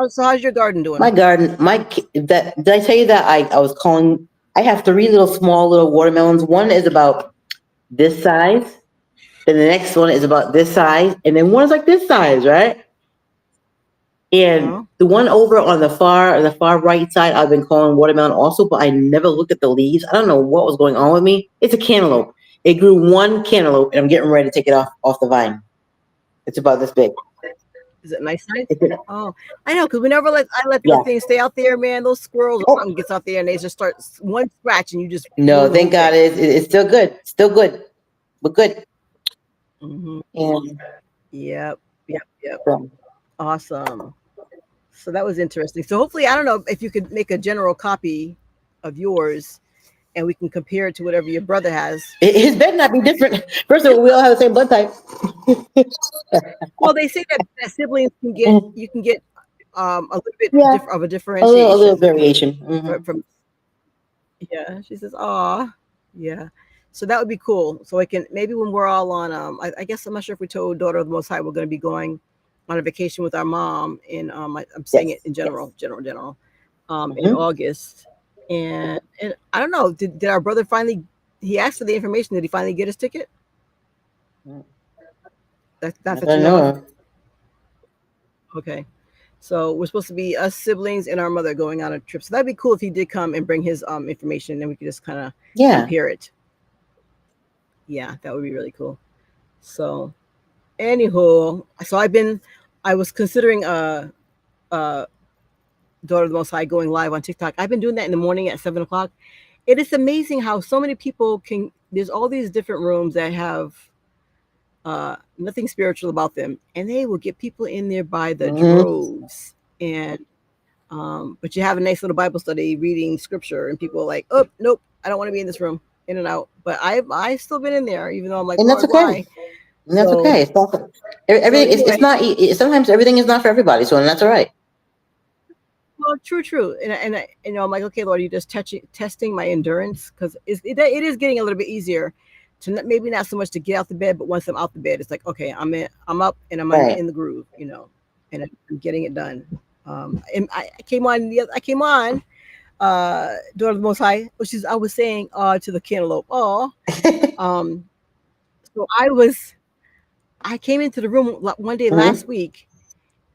so how's your garden My doing? garden, that did I tell you that I was calling? I have three little small little watermelons. One is about this size, then the next one is about this size, and then one is like this size, right? And Oh, the one over on the far right side, I've been calling watermelon also, but I never looked at the leaves. I don't know what was going on with me. It's a cantaloupe. It grew one cantaloupe, and I'm getting ready to take it off the vine. It's about this big. is it nice size? It's a, Oh, I know because we never I let the yeah. things stay out there, man. Those squirrels or Oh something gets out there and they just start one scratch and you just no, ruin the thank whole God thing. it's still good. Still good. But good. Hmm. And Yep, yep, yep. um, Awesome. So that was interesting. So hopefully, I don't know if you could make a general copy of yours and we can compare it to whatever your brother has. his bed not be different. First of all, we all have the same blood type. Well, they say that siblings can get Mhm. you can get a little bit Yeah, of a a little differentiation variation. from yeah. She says, "Aw, yeah." So that would be cool. So I can maybe when we're all on I guess I'm not sure if we told Daughter of the Most High we're going to be going on a vacation with our mom in I'm saying it Yes, in yes. general in Hmm. August. And I don't know, did our brother finally he asked for the information, did he finally get his ticket? That not Not that that I you know know of? of. Okay. So we're supposed to be us siblings and our mother going on a trip. So that'd be cool if he did come and bring his information and we could just kind of Yeah. compare it. Yeah, that would be really cool. So anywho, so I was considering Daughter of the Most High going live on TikTok. I've been doing that in the morning at 7 o'clock. It is amazing how so many people can. There's all these different rooms that have nothing spiritual about them, and they will get people in there by the Hmm. droves. And but you have a nice little Bible study reading scripture, and people are like, "Oh, nope, I don't want to be in this room." In and out. But I've still been in there, even though I'm like, And that's Lord, okay. why? And that's So okay. It's not for, so everything. It's anyway, not. Sometimes everything is not for everybody. So and that's all right. well, true, and I'm like, okay, Lord, you just testing my endurance because it is getting a little bit easier to maybe not so much to get out the bed, but once I'm out the bed, it's like, okay, I'm up and Right. in the groove, and I'm getting it done. And I came on, I came on, Daughter of the Most High, which is I was saying, to the cantaloupe, oh, um, so I came into the room one day last Hmm. week,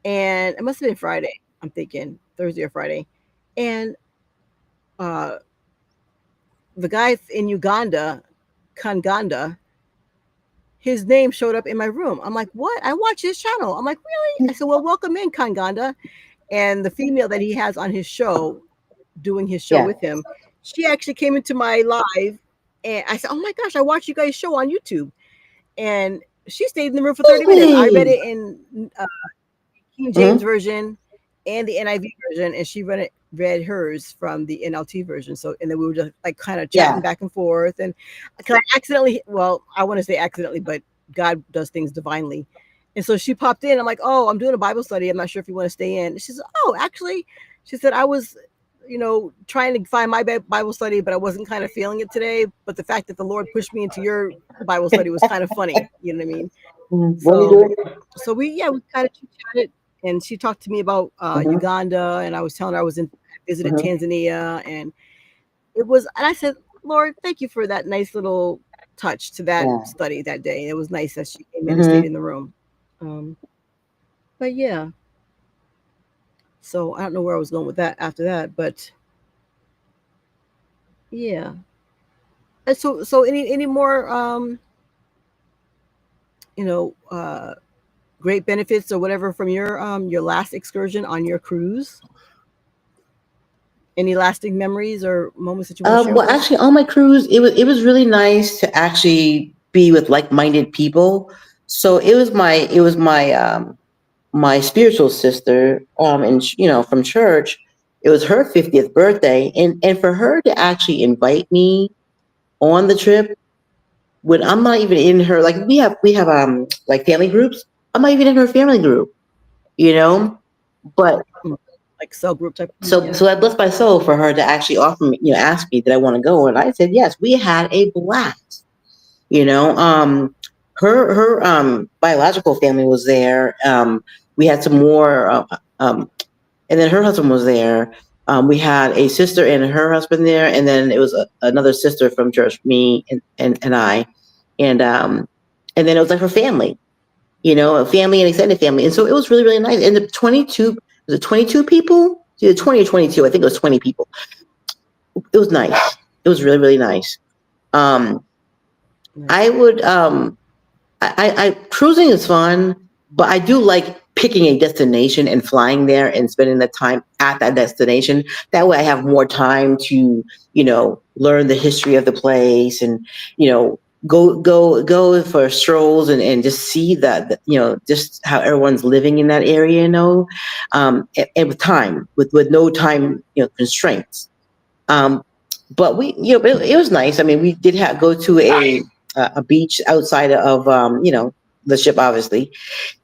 and it must have been Friday. I'm thinking Thursday or Friday, and uh, the guy in Uganda, Kanganda, his name showed up in my room. I'm like, what? I watch his channel. I'm like, really? I said, well, welcome in, Kanganda. And the female that he has on his show, doing his show Yeah. with him, she actually came into my live, and I said, oh my gosh, I watched you guys' show on YouTube. And she stayed in the room for 30 minutes. I read Really. it in King James Hmm. version and the NIV version, and she read hers from the NLT version. So, and then we were just like kind of chatting Yeah. back and forth. And because I accidentally, well, I want to say accidentally, but God does things divinely. And so she popped in. I'm like, oh, I'm doing a Bible study. I'm not sure if you want to stay in. She says, oh, actually, she said I was, trying to find my Bible study, but I wasn't kind of feeling it today. But the fact that the Lord pushed me into your Bible study was kind of funny. You know what I mean? Mhm. What are you So doing? so we kind of chatted, and she talked to me about Hmm. Uganda, and I was telling her visited Hmm. Tanzania, and I said, Lord, thank you for that nice little touch to that Yeah. study that day. It was nice that she came in and stayed Hmm. in the room. Um, but yeah, So I don't know where I was going with that after that, but yeah. And so any more you know great benefits or whatever from your last excursion on your cruise? Any lasting memories or moments that you want to share with Well, us? actually, on my cruise, it was really nice to actually be with like-minded people. So it was my spiritual sister, and from church. It was her 50th birthday, and for her to actually invite me on the trip when I'm not even in her, like, we have like family groups. I'm not even in her family group, you know. But Mm, like cell group type thing? Yeah. so I blessed my soul for her to actually offer me, ask me, did I want to go, and I said yes. We had a blast, you know. Her biological family was there. We had some more, and then her husband was there. We had a sister and her husband there, and then it was another sister from church, me and I, and then it was like her family, a family and extended family, and so it was really really nice. And the 22 was it 22 people? It's either 20 or 22. I think it was 20 people. It was nice. It was really really nice. Um, I Nice. would I cruising is fun, but I do like picking a destination and flying there and spending the time at that destination. That way I have more time to, learn the history of the place, and, go for strolls, and just see that, just how everyone's living in that area, and with time, with no time, constraints. Um, but it was nice. I mean, we did go to a beach outside of, the ship, obviously,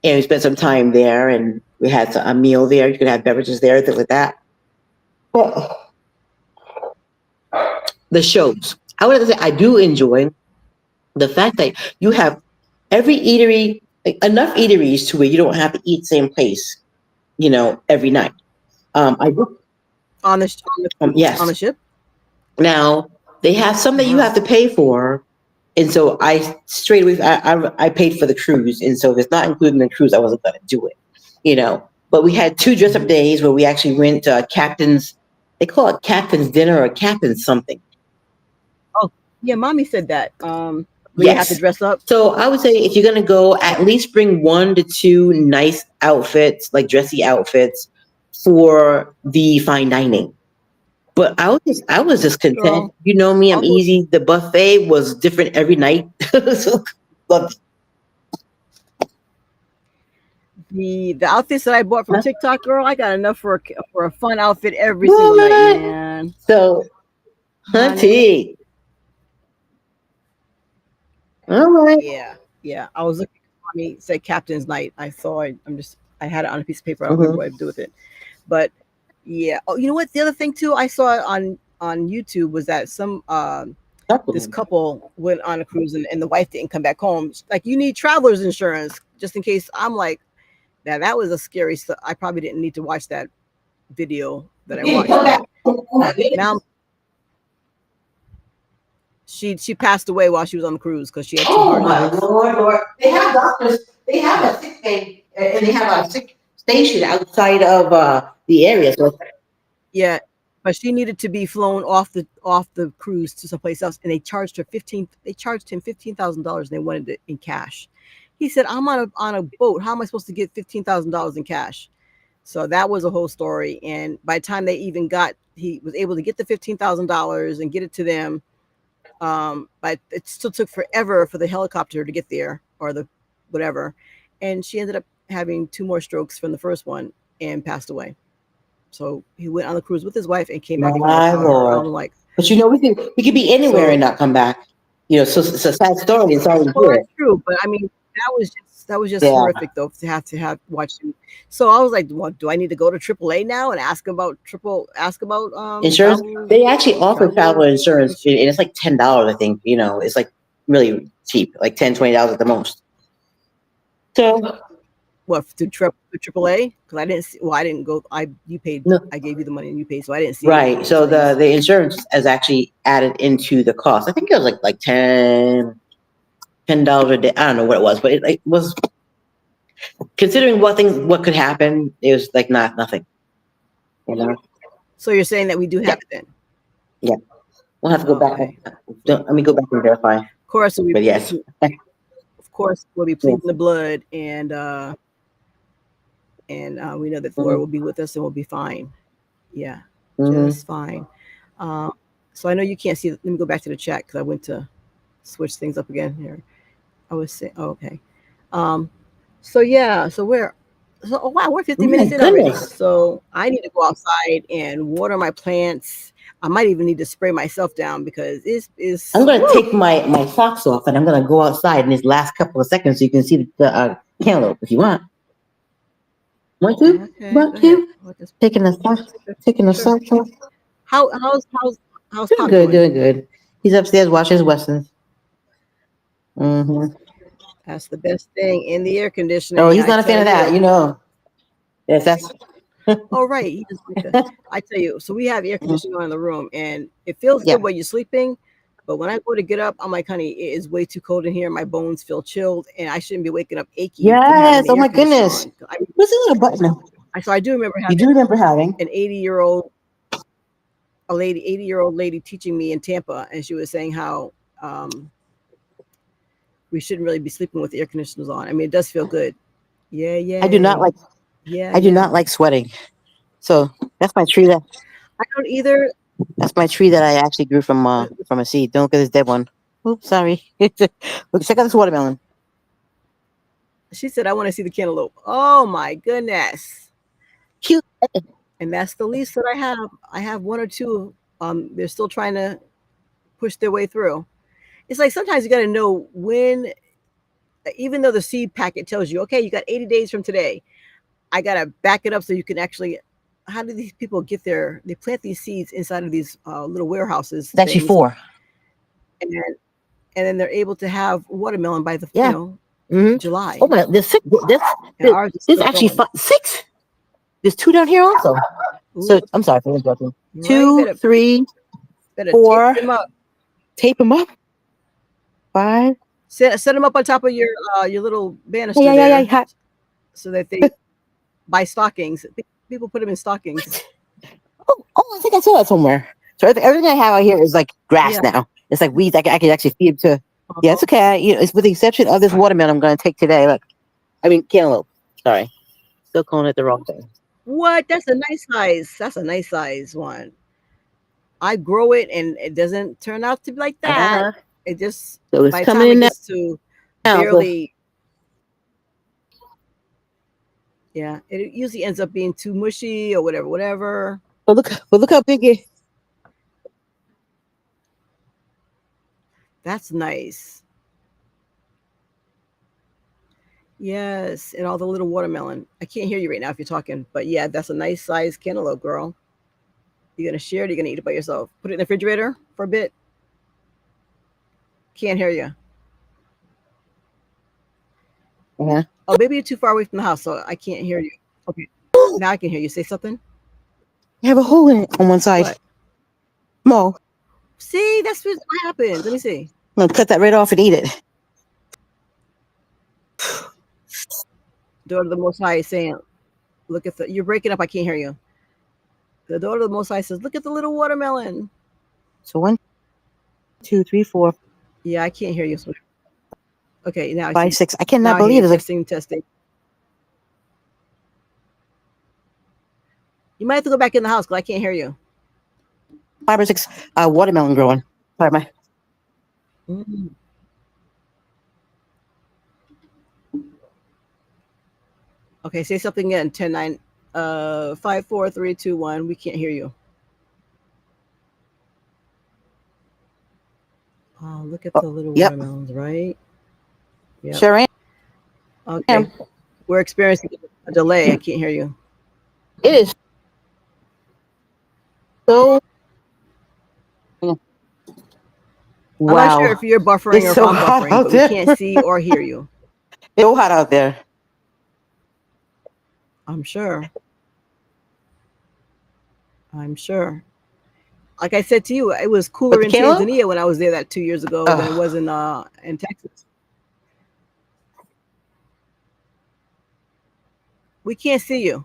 and we spent some time there, and we had a meal there. You could have beverages there, things like that. Well, the shows, I would have to say, I do enjoy the fact that you have every eatery, like, enough eateries to where you don't have to eat same place, every night. I do. On the cruise, on the Yes. ship? Now they have some that you Wow. have to pay for, and so I straight away I paid for the cruise, and so if it's not included in the cruise, I wasn't going to do it, But we had two dress up days where we actually went to captain's. They call it captain's dinner or captain's something. Oh, yeah, mommy said that. Where you have to Yes. dress up. So I would say if you're gonna go, at least bring 1 to 2 nice outfits, like dressy outfits, for the fine dining. But I was just content. Girl, You know me, I'm all those easy. The buffet was different every night. So, but, the outfits that I bought from TikTok, girl, I got enough for a fun outfit every single night, what? man. So, Honey. hunty. All right. Yeah, yeah. I was looking. Mommy said Captain's Night. I saw it. I had it on a piece of paper. I don't remember Mm-hmm. what I do with it, but yeah. Oh, you know what? The other thing too, I saw it on YouTube was that some this Supplement. couple went on a cruise and the wife didn't come back home. Like, you need traveler's insurance just in case. I'm like, now that was a scary stuff. I probably didn't need to watch that video that I watched, but now she passed away while she was on the cruise because she had two Oh heart my attacks. Lord, Lord! They have doctors. They have a sick bay, and they have a sick station outside of the area. So Yeah, but she needed to be flown off the cruise to someplace else, and they charged her 15. They charged him $15,000, and they wanted it in cash. He said, "I'm on a boat. How am I supposed to get $15,000 in cash?" So that was a whole story. And by the time he was able to get the $15,000 and get it to them. But it still took forever for the helicopter to get there or the whatever. And she ended up having two more strokes from the first one and passed away. So he went on the cruise with his wife and came back home my without her. Lord. I'm like, But we could be anywhere and so not come back. So it's a sad story. It's already well, here. that's true, but I mean, that was just Yeah. horrific though to have watch him. So I was like, what do I need to go to AAA now and ask about Insurance. They actually offer travel travel insurance, insurance? and it's like $10. I think it's like really cheap, like $10, $20 at the most. So What to AAA? Because I didn't see. Well, I didn't go. You paid. no, I gave you the money and you paid, so I didn't see any right. So the listings. the insurance is actually added into the cost. I think it was like $10 a day. I don't know what it was, but it was, considering what could happen. It was like not nothing. You know? So you're saying that we do Yeah, have it then? yeah. We'll have to go back. Okay. Let me go back and verify. Of course, we'll be But yes. pleasing. Of course, we'll be Yeah. pleasing the blood, and we know that the Lord Mm-hmm. will be with us and we'll be fine. Yeah, Mm-hmm. just fine. Um, so I know you can't see. Let me go back to the chat because I went to switch things up again here. I was saying, oh, okay. Um, so yeah, oh wow, we're Oh 50 my minutes in already. goodness. So I need to go outside and water my plants. I might even need to spray myself down because it's I'm is gonna take my socks off and I'm gonna go outside in this last couple of seconds so you can see the cantaloupe if you want. Want to? okay. Want Go ahead. to? I'll just Taking the socks, taking the sure. socks off. How's Doing Pop good, doing? doing good. He's upstairs watching his Westons. Mm-hmm. That's the best thing in the air Oh, conditioning. he's I not a tell fan of that, you. you know. Yes, that's. Oh right, he doesn't like the. I tell you. So we have air conditioning on in the room, and it feels Yeah. good while you're sleeping. But when I go to get up, I'm like, honey, it is way too cold in here. My bones feel chilled, and I shouldn't be waking up achy from having Yes. the Oh air my conditioner goodness. on. What's the little button? So I do remember You having do remember having? an 80-year-old lady teaching me in Tampa, and she was saying how um, we shouldn't really be sleeping with the air conditioners on. I mean, it does feel good. Yeah, I do not yay. like. Yeah, I do yeah. not like sweating. So that's my tree. I don't either. That's my tree that I actually grew But from a seed. Don't look at this dead one. Oops, sorry. Look, check out this watermelon. she said, I want to see the cantaloupe. Oh my goodness. Cute. And that's the least that I have. I have one or two. They're still trying to push their way through. It's like sometimes you got to know when, even though the seed packet tells you, okay, you got 80 days from today, I got to back it up so you can actually. How do these people get there? They plant these seeds inside of these little warehouses It's actually things, 4. and then they're able to have watermelon by the Yeah. Mm-hmm. Oh July, my, there's 6. and ours is There's still actually going. 6. There's 2 down here also. Ooh, So I'm sorry for interrupting. right, you 2, 3, better tape 4. them up. Tape them up. 5. Set them up on top of your little Yeah, banister yeah, yeah, there, yeah. so that they buy stockings. People put them in stockings. What? Oh, I think I saw that somewhere. So everything I have out here is like grass Yeah. now. It's like weeds. I can actually feed to. Yeah, Uh-huh. it's okay. It's with the exception of this watermelon I'm going to take today. Look, I mean cantaloupe. Sorry, still calling it the wrong thing. What? That's a nice size. That's a nice size one. I grow it, and it doesn't turn out to be like that. Uh-huh. It just So it's by the coming time it in gets to now. So, barely, yeah, it usually ends up being too mushy or whatever, whatever. look how big it. That's nice. Yes, and all the little watermelon. I can't hear you right now if you're talking, but yeah, that's a nice size cantaloupe, girl. You gonna share it? Or you gonna eat it by yourself? Put it in the refrigerator for a bit. Can't hear you. Uh-huh. Oh, maybe you're too far away from the house, so I can't hear you. Okay, now I can hear you. Say something. You have a hole in it on one side. What? Mo, See, that's what happens. Let me see. I'm gonna cut that right off and eat it. Daughter of the Most High is saying, "Look at the." You're breaking up. I can't hear you. The daughter of the Most High says, "Look at the little watermelon." So 1, 2, 3, 4, Yeah, I can't hear you. Okay, now I 5, see. 6. I cannot Now I hear believe you. it's like Testing, testing. You might have to go back in the house because I can't hear you. 5 or 6 watermelon growing. Sorry, my. Mm. Okay, say something again. 10, 9, 5, 4, 3, 2, 1. We can't hear you. Oh, look at Oh, the little yep. watermelons, right? Yep. Sure Okay. am. We're experiencing a delay. I can't hear you. It is so. I'm not sure Wow. if you're buffering It's or if so I'm hot buffering, out but we there. can't see or hear you. It's so hot out there. I'm sure. I'm sure. Like I said to you, it was But cooler the in cantaloupe? Tanzania when I was there that 2 years ago than it was in Texas. We can't see you.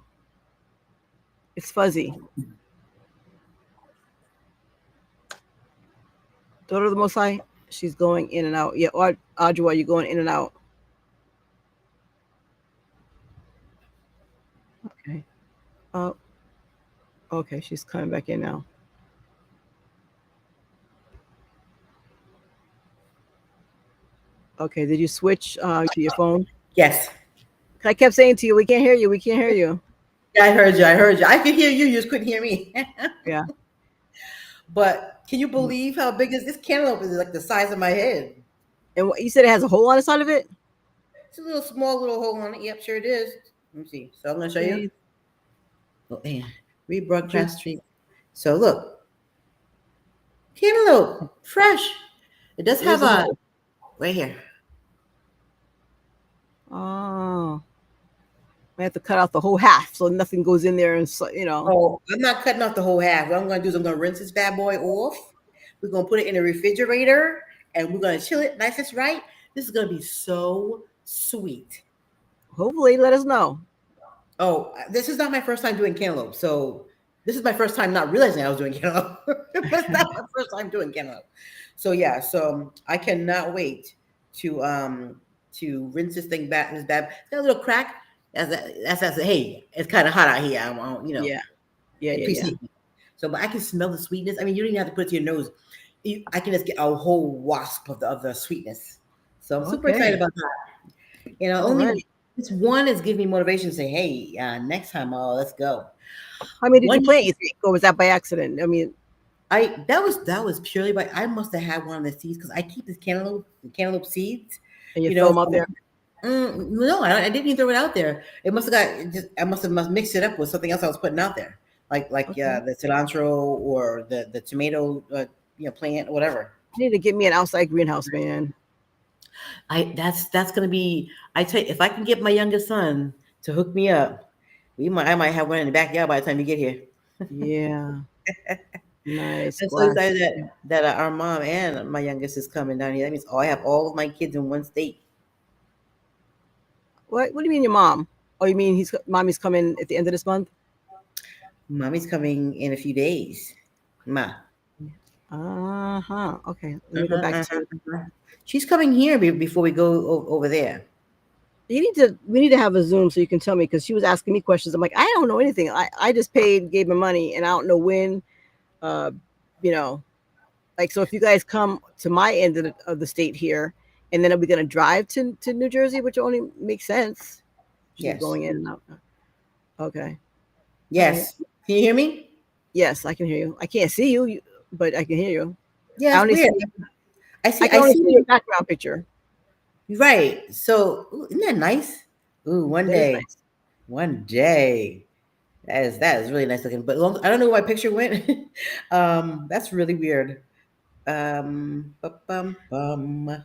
It's fuzzy. Daughter of the Most High. She's going in and out. Yeah, Audra, you're going in and out. Okay. Oh, okay. She's coming back in now. Okay. Did you switch to your phone? Yes. I kept saying to you, "We can't hear you. We can't hear you." Yeah, I heard you. I heard you. I could hear you. You just couldn't hear me. Yeah. But can you believe how big is this cantaloupe? Is like the size of my head. And you said it has a hole on the side of it. It's a little small little hole on it. Yep, sure it is. Let me see. So I'm gonna show you. Okay. Oh, man. Ju- Rebroadcast stream. So look, cantaloupe, fresh. It does Where's have the a hole? right here. Oh, I have to cut out the whole half so nothing goes in there, and Oh, I'm not cutting off the whole half. What I'm gonna do is I'm gonna rinse this bad boy off. We're gonna put it in the refrigerator and we're gonna chill it nice and right. This is gonna be so sweet. hopefully let us know. Oh, this is not my first time doing cantaloupe. So this is my first time not realizing I was doing cantaloupe. But it's not my first time doing cantaloupe. So yeah, so I cannot wait to rinse this thing back. This bad. It's got a little crack. That's hey, it's kind of hot out here. Yeah, yeah, It yeah, yeah. precedes me. So, but I can smell the sweetness. I mean, you don't even have to put it to your nose. I can just get a whole wasp of the sweetness. So I'm super excited Okay. about that. All right. Only this one is giving me motivation to say, hey, next time, let's go. How many did you One, plant? You think, or was that by accident? I mean, that was purely by I must have had one of the seeds because I keep this cantaloupe seeds. and you You throw know, them out from, there. no, I didn't even throw it out there. It must have I must mixed it up with something else I was putting out there, like Okay. the cilantro or the tomato, plant or whatever. You need to get me an outside greenhouse, man. That's gonna be. I tell you, if I can get my youngest son to hook me up, I might have one in the backyard by the time you get here. Yeah. Nice I'm so glass. excited that our mom and my youngest is coming down here. That means I have all of my kids in one state. What do you mean your mom? Oh, you mean mommy's coming at the end of this month? Mommy's coming in a few days. Ma. Uh-huh. Okay. Let me go Uh-huh, back uh-huh, to uh-huh. She's coming here before we go over there. we need to have a Zoom so you can tell me because she was asking me questions. I'm like, I don't know anything. I just paid, gave my money, and I don't know when. Uh, you know, like so if you guys come to my end of the state here, and then are we gonna drive to New Jersey, which only makes sense. She's Yes. going in and out. Okay. All right. Yes. Can you hear me? Yes, I can hear you. I can't see you, but I can hear you. Yeah, I it's only weird. see I I see. can I only see see your you. background picture. Right. So isn't that nice? Ooh, one That is day. nice. One day. That is really nice looking. But I don't know where my picture went. That's really weird. Bum, bum.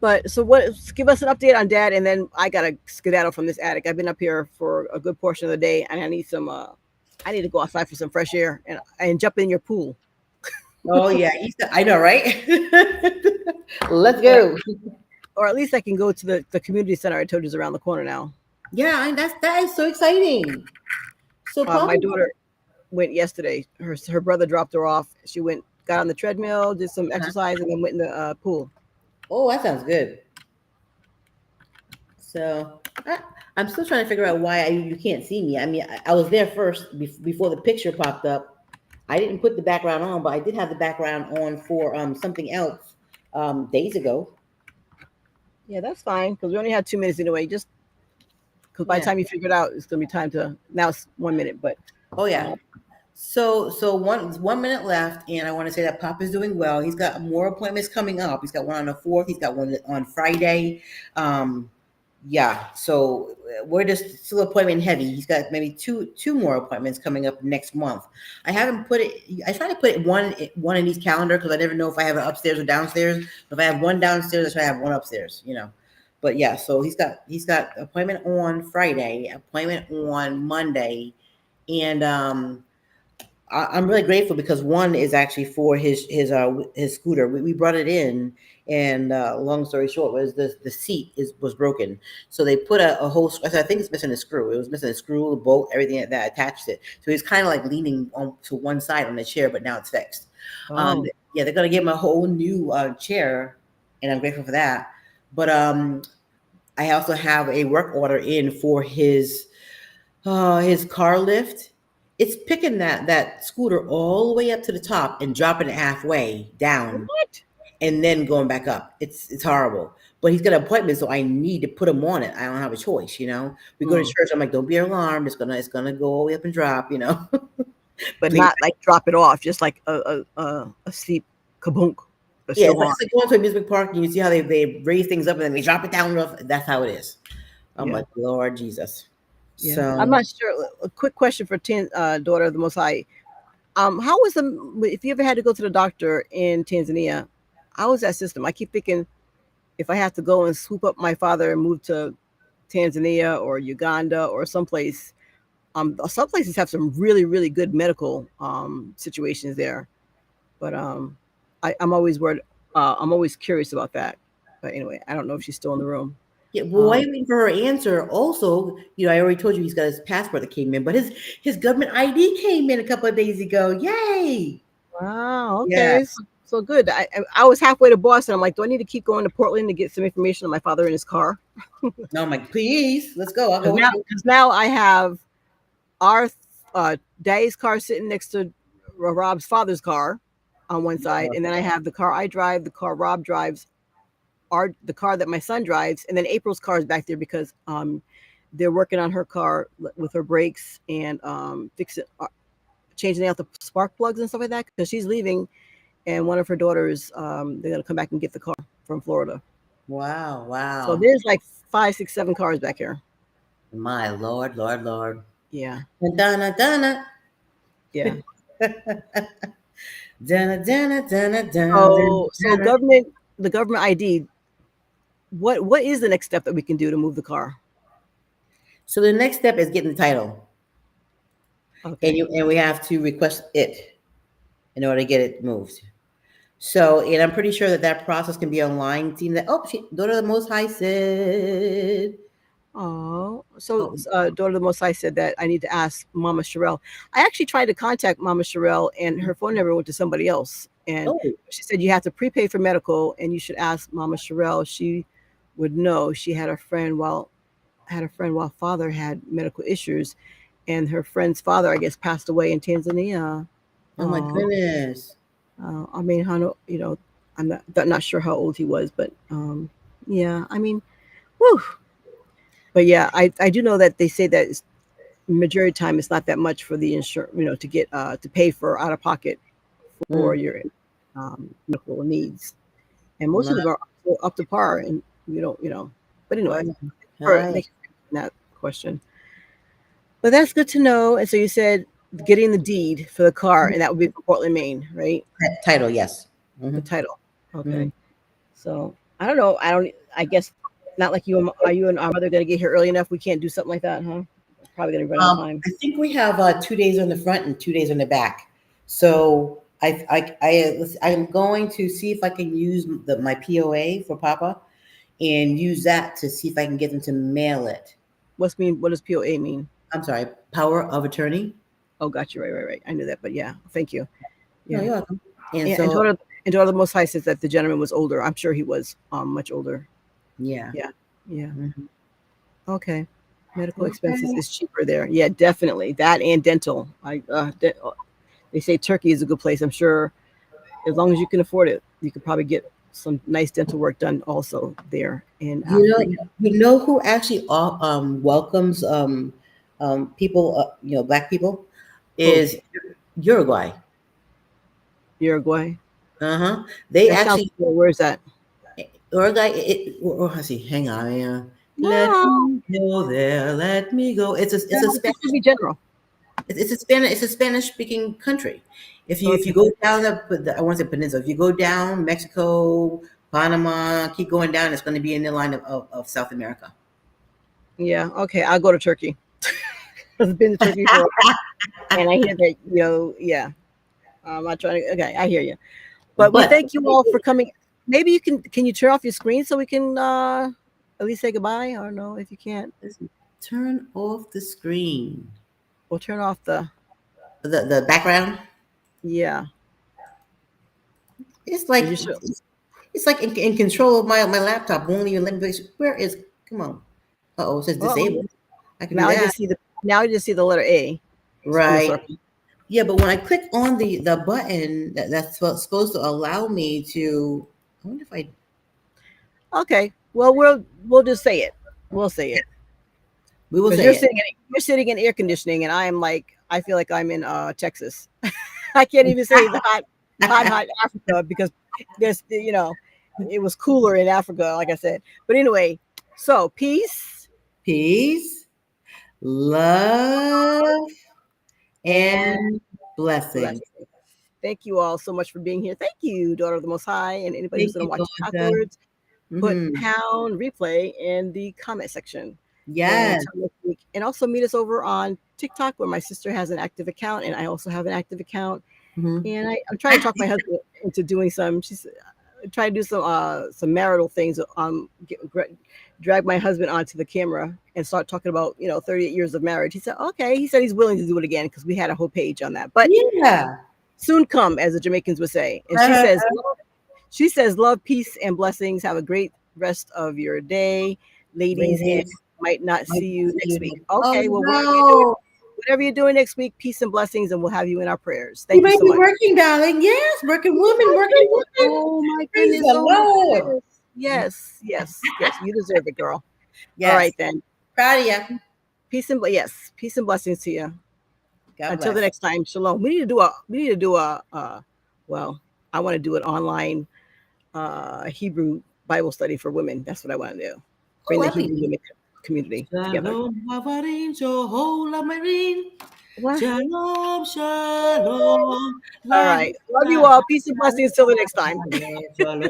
But so what? Give us an update on Dad, and then I gotta skedaddle from this attic. I've been up here for a good portion of the day, and I need some. I need to go outside for some fresh air and jump in your pool, Oh yeah, I know, right? Let's or go. or at least I can go to the community center I told you is around the corner now. Yeah, that is so exciting. So My probably. daughter went yesterday. Her brother dropped her off. She went, got on the treadmill, did some exercise, and then went in the pool. Oh, that sounds good. So I'm still trying to figure out why you can't see me. I mean, I was there first before the picture popped up. I didn't put the background on, but I did have the background on for something else days ago. Yeah, that's fine because we only had 2 minutes anyway. Just because by the Yeah. time you figure it out, it's gonna be time to. Now it's 1 minute, but Oh yeah. uh, So 1 minute left, and I want to say that Pop is doing well. He's got more appointments coming up. He's got one on the 4th. He's got one on Friday. Um, yeah. So we're just still appointment heavy. He's got maybe two more appointments coming up next month. I haven't put it. I try to put it one in each calendar because I never know if I have it upstairs or downstairs. If I have one downstairs, I try to have one upstairs. But yeah. So he's got appointment on Friday, appointment on Monday, and I'm really grateful because one is actually for his scooter. We brought it in, and long story short was the seat was broken, so they put a whole. I think it's missing a screw. It was missing a screw, the bolt, everything that attached it. So he's kind of like leaning on to one side on the chair, but now it's fixed. Um, Oh, yeah, they're gonna give him a whole new chair, and I'm grateful for that. But I also have a work order in for his car lift. It's picking that scooter all the way up to the top and dropping it halfway down what? and then going back up. It's horrible. But he's got an appointment, so I need to put him on it. I don't have a choice, you know. We go to Hmm. church. I'm like, don't be alarmed. It's gonna go all the way up and drop, you know. But Please. not like drop it off, just like a steep kabunk, but Yeah, still it's like, on. it's like going to a amusement park and you see how they raise things up and then they drop it down. That's how it is. I'm Yeah, like, Lord Jesus. yeah. I'm So not sure. A quick question for daughter of the Most High. How was if you ever had to go to the doctor in Tanzania? How was that system? I keep thinking if I have to go and swoop up my father and move to Tanzania or Uganda or someplace, some places have some really really good medical situations there, but I'm always worried. I'm always curious about that. But anyway, I don't know if she's still in the room. yeah, well, Um, waiting for her answer. Also, I already told you he's got his passport that came in, but his government ID came in a couple of days ago. Yay! wow. Yeah. Okay. So good. I was halfway to Boston. I'm like, do I need to keep going to Portland to get some information on my father in his car? No, I'm like, please, let's go. I'll go Because with you. now I have our daddy's car sitting next to Rob's father's car on one side, and then I have the car I drive, the car Rob drives, the car that my son drives, and then April's car is back there because they're working on her car with her brakes and fixing changing out the spark plugs and stuff like that because she's leaving, and one of her daughters they're gonna come back and get the car from Florida. Wow, So wow. there's like 5, 6, 7 cars back here. My Lord, Lord, Lord. Yeah, Donna, Donna. yeah. Donna, Donna, Donna, Donna, So Donna. the government ID. What is the next step that we can do to move the car? So the next step is getting the title, and Okay. we have to request it in order to get it moved. So, and I'm pretty sure that process can be online. Seeing that, daughter of the Most High said, Oh, so oh, daughter of the Most High said that I need to ask Mama Sherelle. I actually tried to contact Mama Sherelle, and her phone number went to somebody else. And oh, she said you have to prepay for medical, and you should ask Mama Sherelle. She would know. She had a friend while father had medical issues, and her friend's father, I guess, passed away in Tanzania. oh my Oh, goodness. I mean, I'm not sure how old he was, but yeah, I mean, whew. But yeah, I do know that they say that majority of the time it's not that much for the insurance, to get to pay for out of pocket for Mm, your medical needs, and most of my, them are up to par, and But wow. anyway, Hi. thank you for that question. But that's good to know. And so you said getting the deed for the car, and that would be for Portland, Maine, right? Title, yes. The Hmm. title. Hmm. Okay. So I don't know. I don't. I guess not like you. Are you and our mother going to get here early enough? We can't do something like that, huh? Probably going to run out of time. I think we have 2 days on the front and 2 days on the back. So I'm going to see if I can use my POA for Papa and use that to see if I can get them to mail it. What does POA mean? I'm sorry, power of attorney. Oh, got you. Right. I knew that, but yeah, thank you. No, Yeah, you're welcome. And yeah. so, And daughter of the Most High says that the gentleman was older. I'm sure he was much older. yeah. Yeah, yeah. Mhm. Okay. Medical expenses Okay. is cheaper there. Yeah, definitely that and dental. They say Turkey is a good place. I'm sure as long as you can afford it, you could probably get some nice dental work done also there in You Africa. know, you know who actually welcomes people, black people, Who? is Uruguay. Uruguay. Uh-huh. They That sounds actually cool. Where's that? Uruguay. Let's see. Hang on. Let No, me go there. Let me go. It's a this could Spanish. be general. It's a Spanish speaking country. If you Okay. go down I want to say peninsula. If you go down Mexico, Panama, keep going down, it's going to be in the line of South America. Yeah. Okay. I'll go to Turkey. I've been to church before, and I hear that, yeah. I'm not trying to. Okay, I hear you. But we But thank you all for coming. Maybe you can you turn off your screen so we can at least say goodbye? Or no, if you can't, turn off the screen. we'll turn off the The background. yeah. It's Cause like you should. it's like in control of my laptop. Won't even let me. Where is? Come on. Oh, it says Well, disabled. I can do now I that. just see the letter A, full Right. circle. Yeah, but when I click on the button that's supposed to allow me to, I wonder if I Okay. Well, we'll just say it. We'll say it we will because say it. you're sitting in air conditioning, and I am like I feel like I'm in Texas. I can't even say the hot Africa because there's it was cooler in Africa, like I said. But anyway, so peace Peace, love, and and blessing. blessings. Thank you all so much for being here. Thank you, daughter of the Most High, and anybody who's Thank going you, to watch it Georgia. afterwards. Put Hmm. pound replay in the comment section. And Yes. until next week. And also meet us over on TikTok where my sister has an active account and I also have an active account. Hmm. And I'm trying to talk my husband into doing some. She's trying to do some marital things. Drag my husband onto the camera and start talking about 38 years of marriage. He said okay. He said he's willing to do it again because we had a whole page on that. But Yeah. soon come, as the Jamaicans would say. And she says, love, peace, and blessings. Have a great rest of your day, ladies, and Ladies, might not might see you see next you week. next. Oh Okay, well, no. whatever you're doing next week, peace and blessings, and we'll have you in our prayers. You Thank you might so be much. working, darling. Yes, working woman, working woman. Oh my Praise goodness. the Oh my Lord. goodness. Yes, yes, yes. You deserve it, girl. All Yes. right then. Proud of you. Peace and blessings to you. God Until the bless. next time, shalom. We need to do a well, I want to do an online Hebrew Bible study for women. That's what I want to do. Oh, Bring the that'd be Hebrew neat. women community together. Shalom, Havarim, Jehola Marine. What? Shalom, shalom. All La, right. Love la, you all. Peace and blessings. Till the next time. la, Shalom.